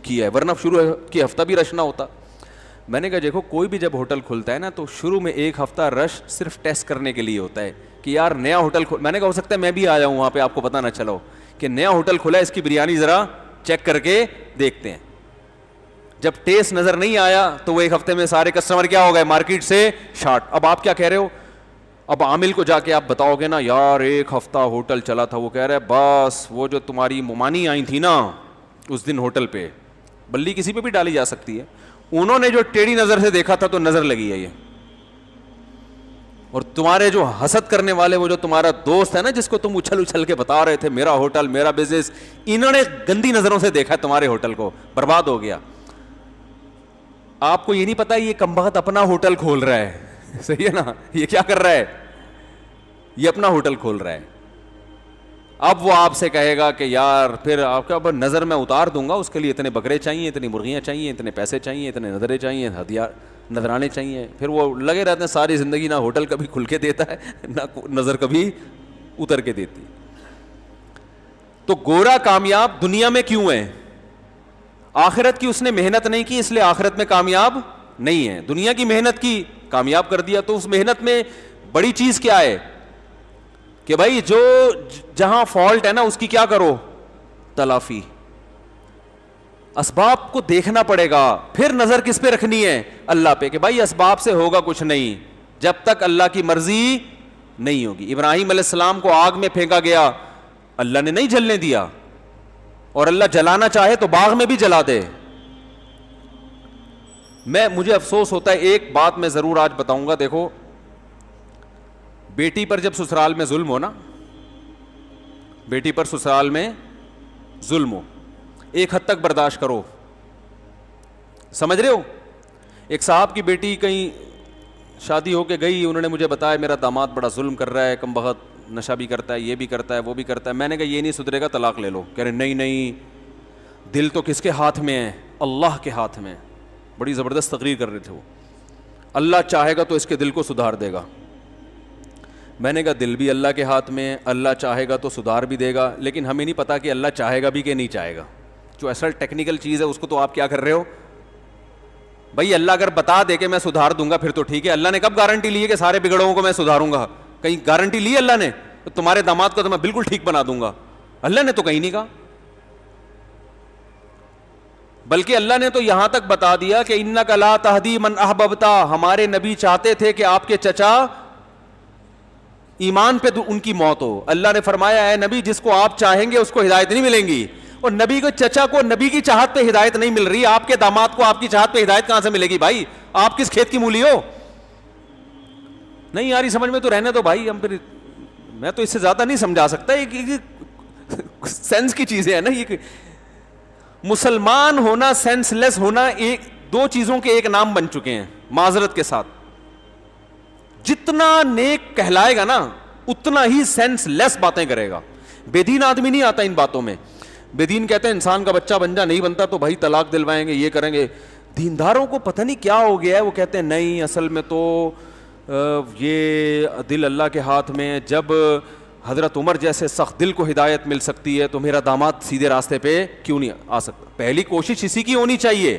کیا ہے, ورنہ شروع کے ہفتہ بھی رش نہ ہوتا. میں نے کہا دیکھو کوئی بھی جب ہوٹل کھلتا ہے نا تو شروع میں 1 ہفتہ رش صرف ٹیسٹ کرنے کے لیے ہوتا ہے کہ یار نیا ہوٹل میں نے کہا ہو سکتا ہے میں بھی آیا ہوں وہاں پہ, آپ کو پتہ نہ چلو کہ نیا ہوٹل کھلا ہے, اس کی بریانی ذرا چیک کر کے دیکھتے ہیں. جب ٹیسٹ نظر نہیں آیا تو وہ 1 ہفتے میں سارے کسٹمر کیا ہو گئے, مارکیٹ سے شارٹ. اب آپ کیا کہہ رہے ہو, اب عامل کو جا کے آپ بتاؤ گے نا یار 1 ہفتہ ہوٹل چلا تھا, وہ کہہ رہے بس وہ جو تمہاری ممانی آئی تھی نا اس دن ہوٹل پہ, بلی کسی پہ بھی ڈالی جا سکتی ہے, انہوں نے جو ٹیڑھی نظر سے دیکھا تھا تو نظر لگی ہے یہ. اور تمہارے جو حسد کرنے والے, وہ جو تمہارا دوست ہے نا جس کو تم اچھل کے بتا رہے تھے میرا ہوٹل میرا بزنس, انہوں نے گندی نظروں سے دیکھا تمہارے ہوٹل کو, برباد ہو گیا. آپ کو یہ نہیں پتا یہ کمبخت اپنا ہوٹل کھول رہا ہے, صحیح ہے نا, یہ کیا کر رہا ہے, یہ اپنا ہوٹل کھول رہا ہے. اب وہ آپ سے کہے گا کہ یار پھر آپ کا نظر میں اتار دوں گا, اس کے لیے اتنے بکرے چاہیے, اتنی مرغیاں چاہیے, اتنے پیسے چاہیے, اتنے نظریں چاہیے, نظرانے چاہیے. پھر وہ لگے رہتے ہیں ساری زندگی, نہ ہوٹل کبھی کھل کے دیتا ہے نہ نظر کبھی اتر کے دیتی. تو گورا کامیاب دنیا میں کیوں ہے؟ آخرت کی اس نے محنت نہیں کی، اس لیے آخرت میں کامیاب نہیں ہے. دنیا کی محنت کی، کامیاب کر دیا. تو اس محنت میں بڑی چیز کیا ہے کہ بھائی جو جہاں فالٹ ہے نا اس کی کیا کرو؟ تلافی. اسباب کو دیکھنا پڑے گا. پھر نظر کس پہ رکھنی ہے؟ اللہ پہ، کہ بھائی اسباب سے ہوگا کچھ نہیں جب تک اللہ کی مرضی نہیں ہوگی. ابراہیم علیہ السلام کو آگ میں پھینکا گیا، اللہ نے نہیں جلنے دیا، اور اللہ جلانا چاہے تو باغ میں بھی جلا دے. مجھے افسوس ہوتا ہے، ایک بات میں ضرور آج بتاؤں گا. دیکھو، بیٹی پر جب سسرال میں ظلم ہو نا، بیٹی پر سسرال میں ظلم ہو، ایک حد تک برداشت کرو. سمجھ رہے ہو؟ ایک صاحب کی بیٹی کہیں شادی ہو کے گئی، انہوں نے مجھے بتایا میرا داماد بڑا ظلم کر رہا ہے، کم بخت نشہ بھی کرتا ہے، یہ بھی کرتا ہے، وہ بھی کرتا ہے. میں نے کہا یہ نہیں سدھرے گا، طلاق لے لو. کہہ رہے نہیں نہیں، دل تو کس کے ہاتھ میں ہے؟ اللہ کے ہاتھ میں. بڑی زبردست تقریر کر رہے تھے وہ. اللہ چاہے گا تو اس کے دل کو سدھار دے گا. میں نے کہا دل بھی اللہ کے ہاتھ میں ہے، اللہ چاہے گا تو سدھار بھی دے گا، لیکن ہمیں نہیں پتا کہ اللہ چاہے گا بھی کہ نہیں چاہے گا. جو اصل ٹیکنیکل چیز ہے اس کو تو آپ کیا کر رہے ہو بھائی؟ اللہ اگر بتا دے کہ میں سدھار دوں گا پھر تو ٹھیک ہے. اللہ نے کب گارنٹی لی ہے کہ سارے بگڑوں کو میں سدھاروں گا؟ کہیں گارنٹی لی اللہ نے تو تمہارے داماد کو تو میں بالکل ٹھیک بنا دوں گا؟ اللہ نے تو کہیں نہیں کہا. بلکہ اللہ نے تو یہاں تک بتا دیا کہ انک لا تہدی من احببتا. ہمارے نبی چاہتے تھے کہ آپ کے چچا ایمان پہ ان کی موت ہو. اللہ نے فرمایا اے نبی جس کو آپ چاہیں گے اس کو ہدایت نہیں ملیں گی. اور نبی کو چچا کو نبی کی چاہت پہ ہدایت نہیں مل رہی، آپ کے داماد کو آپ کی چاہت پہ ہدایت کہاں سے ملے گی بھائی؟ آپ کس کھیت کی مولی ہو؟ نہیں یاری سمجھ میں تو رہنے دو بھائی. ہم پھر میں تو اس سے زیادہ نہیں سمجھا سکتا. یہ سینس کی چیزیں ہیں نا. یہ مسلمان ہونا، سینس لیس ہونا، ایک دو چیزوں کے ایک نام بن چکے ہیں. معذرت کے ساتھ جتنا نیک کہلائے گا نا اتنا ہی سینس لیس باتیں کرے گا. بے دین آدمی نہیں آتا ان باتوں میں. بے دین کہتے ہیں انسان کا بچہ بن جا، نہیں بنتا تو بھائی طلاق دلوائیں گے، یہ کریں گے. دینداروں کو پتہ نہیں کیا ہو گیا ہے، وہ کہتے ہیں نہیں اصل میں تو یہ دل اللہ کے ہاتھ میں. جب حضرت عمر جیسے سخت دل کو ہدایت مل سکتی ہے تو میرا داماد سیدھے راستے پہ کیوں نہیں آ سکتا؟ پہلی کوشش اسی کی ہونی چاہیے،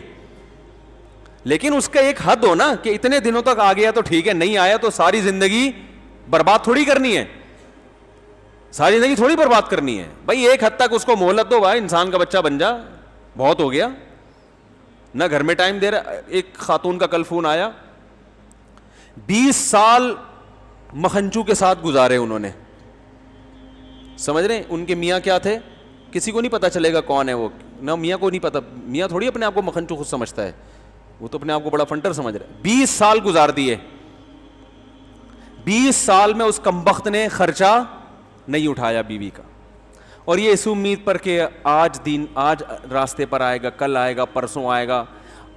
لیکن اس کا ایک حد ہو نا کہ اتنے دنوں تک آ گیا تو ٹھیک ہے، نہیں آیا تو ساری زندگی برباد تھوڑی کرنی ہے. ساری زندگی تھوڑی برباد کرنی ہے بھائی. ایک حد تک اس کو مہلت دو بھائی، انسان کا بچہ بن جا، بہت ہو گیا. نہ گھر میں ٹائم دے رہا. ایک خاتون کا کل فون آیا، 20 سال مکھنچو کے ساتھ گزارے انہوں نے. سمجھ رہے ہیں؟ ان کے میاں کیا تھے کسی کو نہیں پتا چلے گا کون ہے وہ. نہ میاں کو نہیں پتا، میاں تھوڑی اپنے آپ کو مکھنچو خود سمجھتا ہے، وہ تو اپنے آپ کو بڑا فنٹر سمجھ رہا ہے. 20 سال گزار دیے. 20 سال میں اس کمبخت نے خرچہ نہیں اٹھایا بیوی کا، اور یہ اس امید پر کہ آج راستے پر آئے گا، کل آئے گا، پرسوں آئے گا.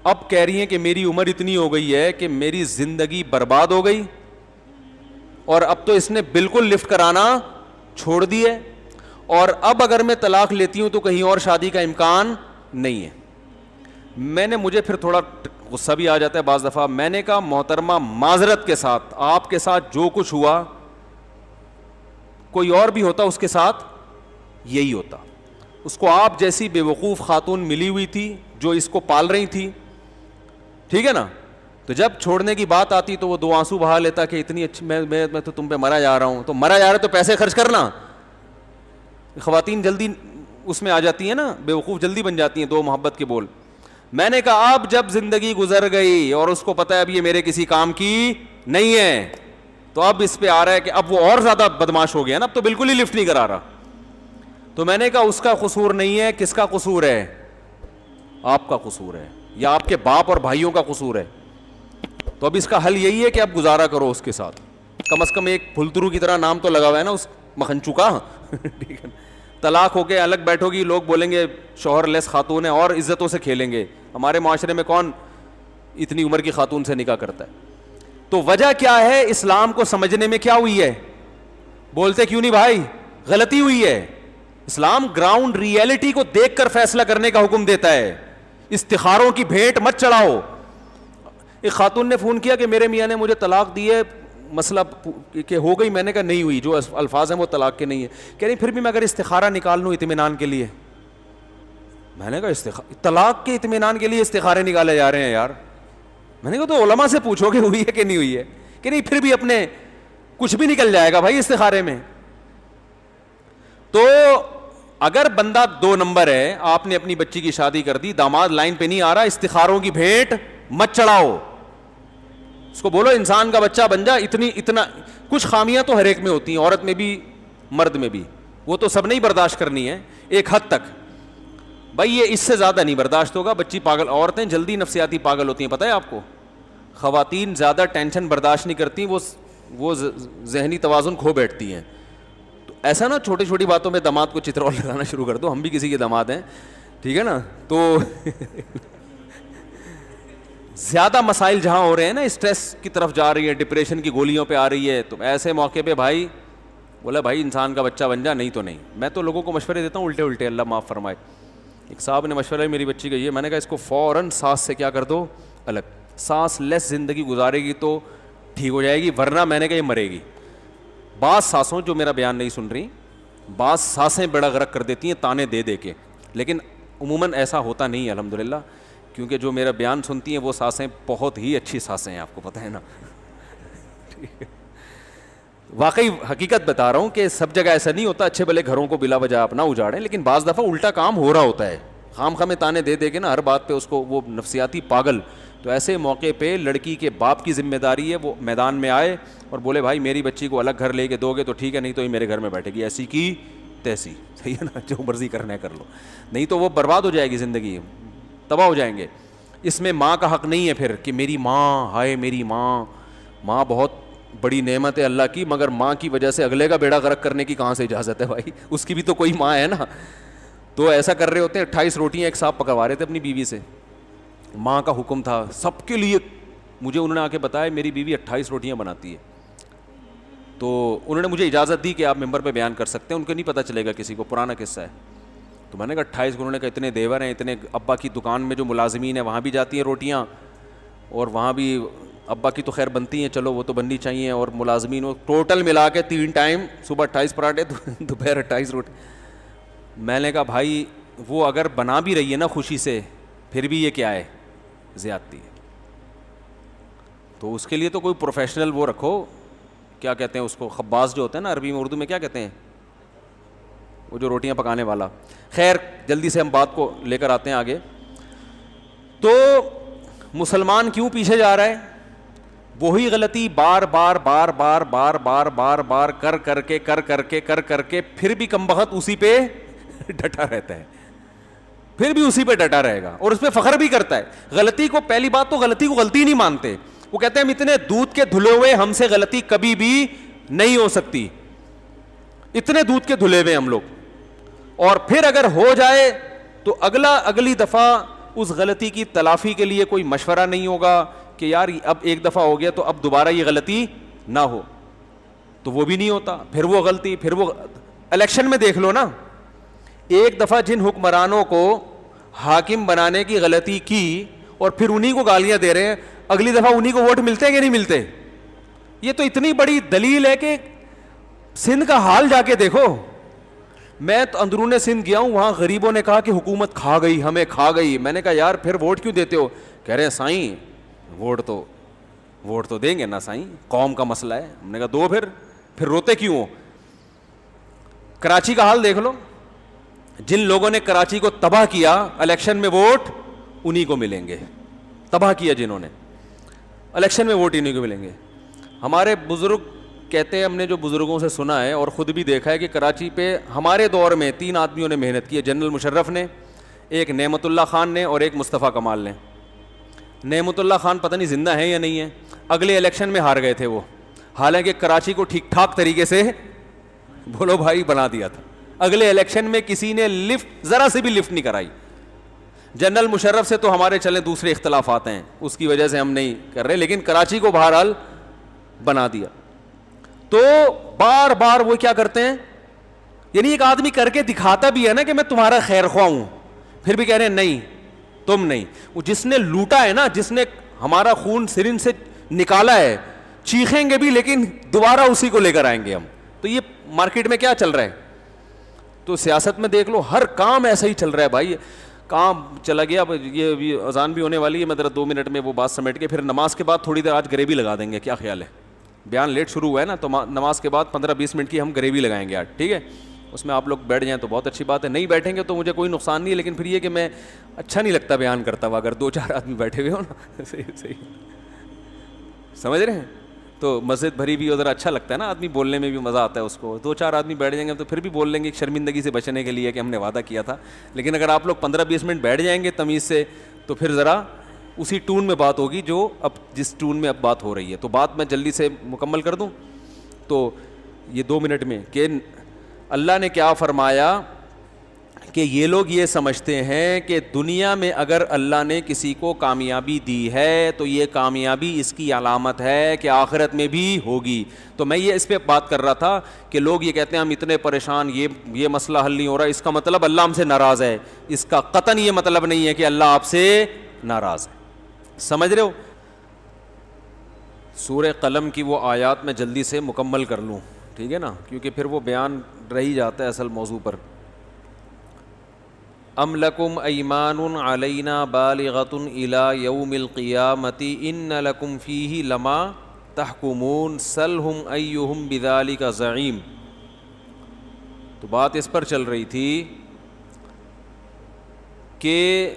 اب کہہ رہی ہیں کہ میری عمر اتنی ہو گئی ہے کہ میری زندگی برباد ہو گئی، اور اب تو اس نے بالکل لفٹ کرانا چھوڑ دی ہے، اور اب اگر میں طلاق لیتی ہوں تو کہیں اور شادی کا امکان نہیں ہے. مجھے پھر تھوڑا غصہ بھی آ جاتا ہے بعض دفعہ. میں نے کہا محترمہ معذرت کے ساتھ آپ کے ساتھ جو کچھ ہوا کوئی اور بھی ہوتا اس کے ساتھ یہی ہوتا. اس کو آپ جیسی بے وقوف خاتون ملی ہوئی تھی جو اس کو پال رہی تھی، ٹھیک ہے نا. تو جب چھوڑنے کی بات آتی تو وہ 2 آنسو بہا لیتا کہ اتنی اچھی میں تو تم پہ مرا جا رہا ہوں. تو مرا جا رہا تو پیسے خرچ کرنا. خواتین جلدی اس میں آ جاتی ہیں نا، بے وقوف جلدی بن جاتی ہیں. 2 محبت کے بول. میں نے کہا اب جب زندگی گزر گئی اور اس کو پتا ہے اب یہ میرے کسی کام کی نہیں ہے، تو اب اس پہ آ رہا ہے کہ اب وہ اور زیادہ بدماش ہو گیا نا، اب تو بالکل ہی لفٹ نہیں کرا رہا. تو میں نے کہا اس کا قصور نہیں ہے. کس کا قصور ہے؟ آپ کا قصور ہے، یا آپ کے باپ اور بھائیوں کا قصور ہے. تو اب اس کا حل یہی ہے کہ اب گزارا کرو اس کے ساتھ. کم از کم ایک پھلترو کی طرح نام تو لگا ہوا ہے نا اس مکھنچو کا. ٹھیک ہے. طلاق ہو کے الگ بیٹھو گی، لوگ بولیں گے شوہر لیس خاتون ہے، اور عزتوں سے کھیلیں گے. ہمارے معاشرے میں کون اتنی عمر کی خاتون سے نکاح کرتا ہے؟ تو وجہ کیا ہے؟ اسلام کو سمجھنے میں کیا ہوئی ہے؟ بولتے کیوں نہیں بھائی؟ غلطی ہوئی ہے. اسلام گراؤنڈ ریئلٹی کو دیکھ کر فیصلہ کرنے کا حکم دیتا ہے. استخاروں کی بھیٹ مت چڑھاؤ. ایک خاتون نے فون کیا کہ میرے میاں نے مجھے طلاق دی ہے، مسئلہ کہ ہو گئی؟ میں نے کہا نہیں ہوئی, جو الفاظ ہیں وہ طلاق کے نہیں ہیں. کہہ رہی پھر بھی میں اگر استخارہ نکال لوں اطمینان کے لیے. میں نے کہا طلاق کے اطمینان کے لیے استخارے نکالے جا رہے ہیں یار. میں نے کہا تو علماء سے پوچھو کہ ہوئی ہے کہ نہیں ہوئی ہے. کہ نہیں پھر بھی اپنے کچھ بھی نکل جائے گا بھائی استخارے میں. تو اگر بندہ 2 نمبر ہے, آپ نے اپنی بچی کی شادی کر دی, داماد لائن پہ نہیں آ رہا, استخاروں کی بھیٹ مت چڑھاؤ, اس کو بولو انسان کا بچہ بن جا. اتنا کچھ خامیاں تو ہر ایک میں ہوتی ہیں, عورت میں بھی مرد میں بھی, وہ تو سب نہیں برداشت کرنی ہے ایک حد تک. بھائی یہ اس سے زیادہ نہیں برداشت ہوگا. بچی پاگل, عورتیں جلدی نفسیاتی پاگل ہوتی ہیں, پتہ ہے آپ کو. خواتین زیادہ ٹینشن برداشت نہیں کرتی, وہ ذہنی توازن کھو بیٹھتی ہیں. تو ایسا نا چھوٹی چھوٹی باتوں میں داماد کو چترول لگانا شروع کر دو. ہم بھی کسی کے داماد ہیں, ٹھیک ہے نا. تو زیادہ مسائل جہاں ہو رہے ہیں نا, اسٹریس کی طرف جا رہی ہے, ڈپریشن کی گولیوں پہ آ رہی ہے, تو ایسے موقع پہ بھائی بولا بھائی انسان کا بچہ بن جا, نہیں تو نہیں. میں تو لوگوں کو مشورے دیتا ہوں الٹے, اللہ معاف فرمائے. ایک صاحب نے مشورہ میری بچی کا یہ, میں نے کہا اس کو فوراً سانس سے کیا کر دو الگ, سانس لیس زندگی گزارے گی تو ٹھیک ہو جائے گی, ورنہ میں نے کہا یہ مرے گی. بعض سانسوں, جو میرا بیان نہیں سن رہی, بعض سانسیں بیڑا غرق کر دیتی ہیں تانے دے دے کے, لیکن عموماً ایسا ہوتا نہیں ہے الحمدللہ, کیونکہ جو میرا بیان سنتی ہیں وہ سانسیں بہت ہی اچھی سانسیں ہیں, آپ کو پتہ ہے نا. واقعی حقیقت بتا رہا ہوں کہ سب جگہ ایسا نہیں ہوتا, اچھے بھلے گھروں کو بلا وجہ اپنا اجاڑیں, لیکن بعض دفعہ الٹا کام ہو رہا ہوتا ہے, خام خامے تانے دے دے کے نا ہر بات پہ اس کو وہ نفسیاتی پاگل. تو ایسے موقع پہ لڑکی کے باپ کی ذمہ داری ہے وہ میدان میں آئے اور بولے بھائی میری بچی کو الگ گھر لے کے دو گے تو ٹھیک ہے, نہیں تو یہ میرے گھر میں بیٹھے گی, ایسی کی تیسی, صحیح ہے نا, جو مرضی کرنا ہے کر لو, نہیں تو وہ برباد ہو جائے گی, زندگی تباہ ہو جائیں گے. اس میں ماں کا حق نہیں ہے پھر کہ میری ماں, ہائے میری ماں. ماں بہت بڑی نعمت ہے اللہ کی, مگر ماں کی وجہ سے اگلے کا بیڑا غرق کرنے کی کہاں سے اجازت ہے بھائی, اس کی بھی تو کوئی ماں ہے نا. تو ایسا کر رہے ہوتے ہیں. 28 روٹیاں ایک صاحب پکوا رہے تھے اپنی بیوی سے, ماں کا حکم تھا سب کے لیے. مجھے انہوں نے آ کے بتایا میری بیوی 28 روٹیاں بناتی ہے. تو انہوں نے مجھے اجازت دی کہ آپ ممبر پہ بیان کر سکتے ہیں, ان کو نہیں پتہ چلے گا کسی کو, پرانا قصہ ہے. تو میں نے کہا 28, انہوں نے کہا اتنے دیور ہیں, اتنے ابا کی دکان میں جو ملازمین ہیں وہاں بھی جاتی ہیں روٹیاں, اور وہاں بھی ابا کی تو خیر بنتی ہیں, چلو وہ تو بننی چاہیے, اور ملازمین وہ ٹوٹل ملا کے 3 ٹائم, صبح 28 پراٹھے, دوپہر 28 روٹی. میں نے کہا بھائی وہ اگر بنا بھی رہی ہے نا خوشی سے, پھر بھی یہ کیا ہے, زیادتی ہے. تو اس کے لیے تو کوئی پروفیشنل وہ رکھو, کیا کہتے ہیں اس کو, خباز جو ہوتا ہے نا عربی میں, اردو میں کیا کہتے ہیں, وہ جو روٹیاں پکانے والا. خیر جلدی سے ہم بات کو لے کر آتے ہیں آگے. تو مسلمان کیوں پیچھے جا رہا ہے؟ وہی غلطی بار بار بار بار بار بار بار بار کر کر کے پھر بھی کمبخت اسی پہ ڈٹا رہتا ہے, پھر بھی اسی پہ ڈٹا رہے گا, اور اس پہ فخر بھی کرتا ہے. غلطی کو, پہلی بات تو غلطی کو غلطی نہیں مانتے, وہ کہتے ہیں ہم اتنے دودھ کے دھلے ہوئے, ہم سے غلطی کبھی بھی نہیں ہو سکتی, اتنے دودھ کے دھلے ہوئے ہم لوگ. اور پھر اگر ہو جائے تو اگلی دفعہ اس غلطی کی تلافی کے لیے کوئی مشورہ نہیں ہوگا کہ یار اب ایک دفعہ ہو گیا تو اب دوبارہ یہ غلطی نہ ہو, تو وہ بھی نہیں ہوتا. پھر وہ غلطی, پھر وہ الیکشن میں دیکھ لو نا, ایک دفعہ جن حکمرانوں کو حاکم بنانے کی غلطی کی اور پھر انہی کو گالیاں دے رہے ہیں, اگلی دفعہ انہی کو ووٹ ملتے ہیں کہ نہیں ملتے. یہ تو اتنی بڑی دلیل ہے کہ سندھ کا حال جا کے دیکھو. میں تو اندرون سندھ گیا ہوں, وہاں غریبوں نے کہا کہ حکومت کھا گئی, ہمیں کھا گئی. میں نے کہا یار پھر ووٹ کیوں دیتے ہو؟ کہہ رہے ہیں سائیں ووٹ تو دیں گے نا سائیں, قوم کا مسئلہ ہے. ہم نے کہا دو, پھر روتے کیوں ہو؟ کراچی کا حال دیکھ لو, جن لوگوں نے کراچی کو تباہ کیا, الیکشن میں ووٹ انہی کو ملیں گے. تباہ کیا جنہوں نے, الیکشن میں ووٹ انہی کو ملیں گے. ہمارے بزرگ کہتے ہیں, ہم نے جو بزرگوں سے سنا ہے اور خود بھی دیکھا ہے کہ کراچی پہ ہمارے دور میں 3 آدمیوں نے محنت کی ہے, جنرل مشرف نے, ایک نعمت اللہ خان نے, اور ایک مصطفیٰ کمال نے. نعمت اللہ خان پتہ نہیں زندہ ہیں یا نہیں ہیں, اگلے الیکشن میں ہار گئے تھے وہ, حالانکہ کراچی کو ٹھیک ٹھاک طریقے سے بولو بھائی بنا دیا تھا. اگلے الیکشن میں کسی نے لفٹ, ذرا سے بھی لفٹ نہیں کرائی. جنرل مشرف سے تو ہمارے چلے دوسرے اختلافات ہیں, اس کی وجہ سے ہم نہیں کر رہے, لیکن کراچی کو بہرحال بنا دیا. تو بار بار وہ کیا کرتے ہیں, یعنی ایک آدمی کر کے دکھاتا بھی ہے نا کہ میں تمہارا خیر خواہ ہوں, پھر بھی کہہ رہے ہیں نہیں تم نہیں. وہ جس نے لوٹا ہے نا, جس نے ہمارا خون سرن سے نکالا ہے, چیخیں گے بھی لیکن دوبارہ اسی کو لے کر آئیں گے ہم. تو یہ مارکیٹ میں کیا چل رہا ہے؟ تو سیاست میں دیکھ لو, ہر کام ایسا ہی چل رہا ہے بھائی. کام چلا گیا, اب یہ بھی اذان بھی ہونے والی ہے, میں ذرا 2 منٹ میں وہ بات سمیٹ کے پھر نماز کے بعد تھوڑی دیر آج گریوی لگا دیں گے. کیا خیال ہے؟ بیان لیٹ شروع ہوا ہے نا, تو نماز کے بعد 15-20 منٹ کی ہم گریوی لگائیں گے آج, ٹھیک ہے؟ اس میں آپ لوگ بیٹھ جائیں تو بہت اچھی بات ہے, نہیں بیٹھیں گے تو مجھے کوئی نقصان نہیں ہے, لیکن پھر یہ کہ میں اچھا نہیں لگتا بیان کرتا ہوا اگر 2-4 آدمی بیٹھے ہوئے ہو نا. صحیح سمجھ رہے ہیں؟ تو مسجد بھری بھی ادھر اچھا لگتا ہے نا, آدمی بولنے میں بھی مزہ آتا ہے اس کو. 2-4 آدمی بیٹھ جائیں گے تو پھر بھی بول لیں گے شرمندگی سے بچنے کے لیے کہ ہم نے وعدہ کیا تھا. لیکن اگر آپ لوگ 15-20 منٹ بیٹھ جائیں گے تمیز سے تو پھر ذرا اسی ٹون میں بات ہوگی جو اب جس ٹون میں اب بات ہو رہی ہے. تو بات میں جلدی سے مکمل کر دوں تو یہ 2 منٹ میں کہ اللہ نے کیا فرمایا کہ یہ لوگ یہ سمجھتے ہیں کہ دنیا میں اگر اللہ نے کسی کو کامیابی دی ہے تو یہ کامیابی اس کی علامت ہے کہ آخرت میں بھی ہوگی. تو میں یہ اس پہ بات کر رہا تھا کہ لوگ یہ کہتے ہیں ہم اتنے پریشان, یہ مسئلہ حل نہیں ہو رہا, اس کا مطلب اللہ ہم سے ناراض ہے. اس کا قطعاً یہ مطلب نہیں ہے کہ اللہ آپ سے ناراض ہے. سمجھ رہے ہو؟ سورہ قلم کی وہ آیات میں جلدی سے مکمل کر لوں, ٹھیک ہے نا, کیونکہ پھر وہ بیان رہ ہی جاتا ہے اصل موضوع پر. ام لکم ایمان علینا بالغۃ الی یوم القیامۃ ان لکم فیہ لما تحکمون سلہم ایہم بذلک زعیم. تو بات اس پر چل رہی تھی کہ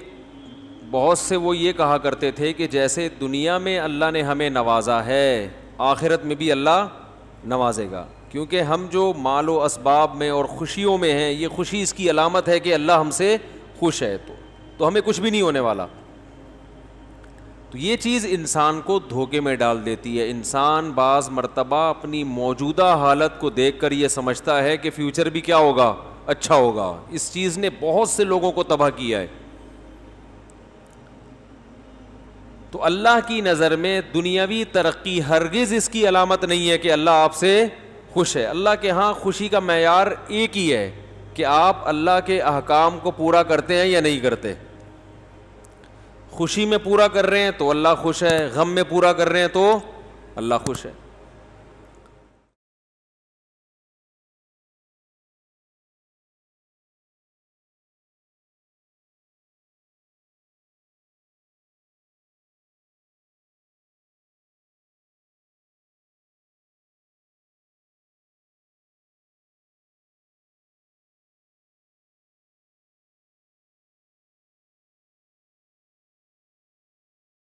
بہت سے وہ یہ کہا کرتے تھے کہ جیسے دنیا میں اللہ نے ہمیں نوازا ہے آخرت میں بھی اللہ نوازے گا, کیونکہ ہم جو مال و اسباب میں اور خوشیوں میں ہیں, یہ خوشی اس کی علامت ہے کہ اللہ ہم سے خوش ہے, تو ہمیں کچھ بھی نہیں ہونے والا. تو یہ چیز انسان کو دھوکے میں ڈال دیتی ہے. انسان بعض مرتبہ اپنی موجودہ حالت کو دیکھ کر یہ سمجھتا ہے کہ فیوچر بھی کیا ہوگا, اچھا ہوگا. اس چیز نے بہت سے لوگوں کو تباہ کیا ہے. تو اللہ کی نظر میں دنیاوی ترقی ہرگز اس کی علامت نہیں ہے کہ اللہ آپ سے خوش ہے. اللہ کے ہاں خوشی کا معیار ایک ہی ہے کہ آپ اللہ کے احکام کو پورا کرتے ہیں یا نہیں کرتے. خوشی میں پورا کر رہے ہیں تو اللہ خوش ہے, غم میں پورا کر رہے ہیں تو اللہ خوش ہے.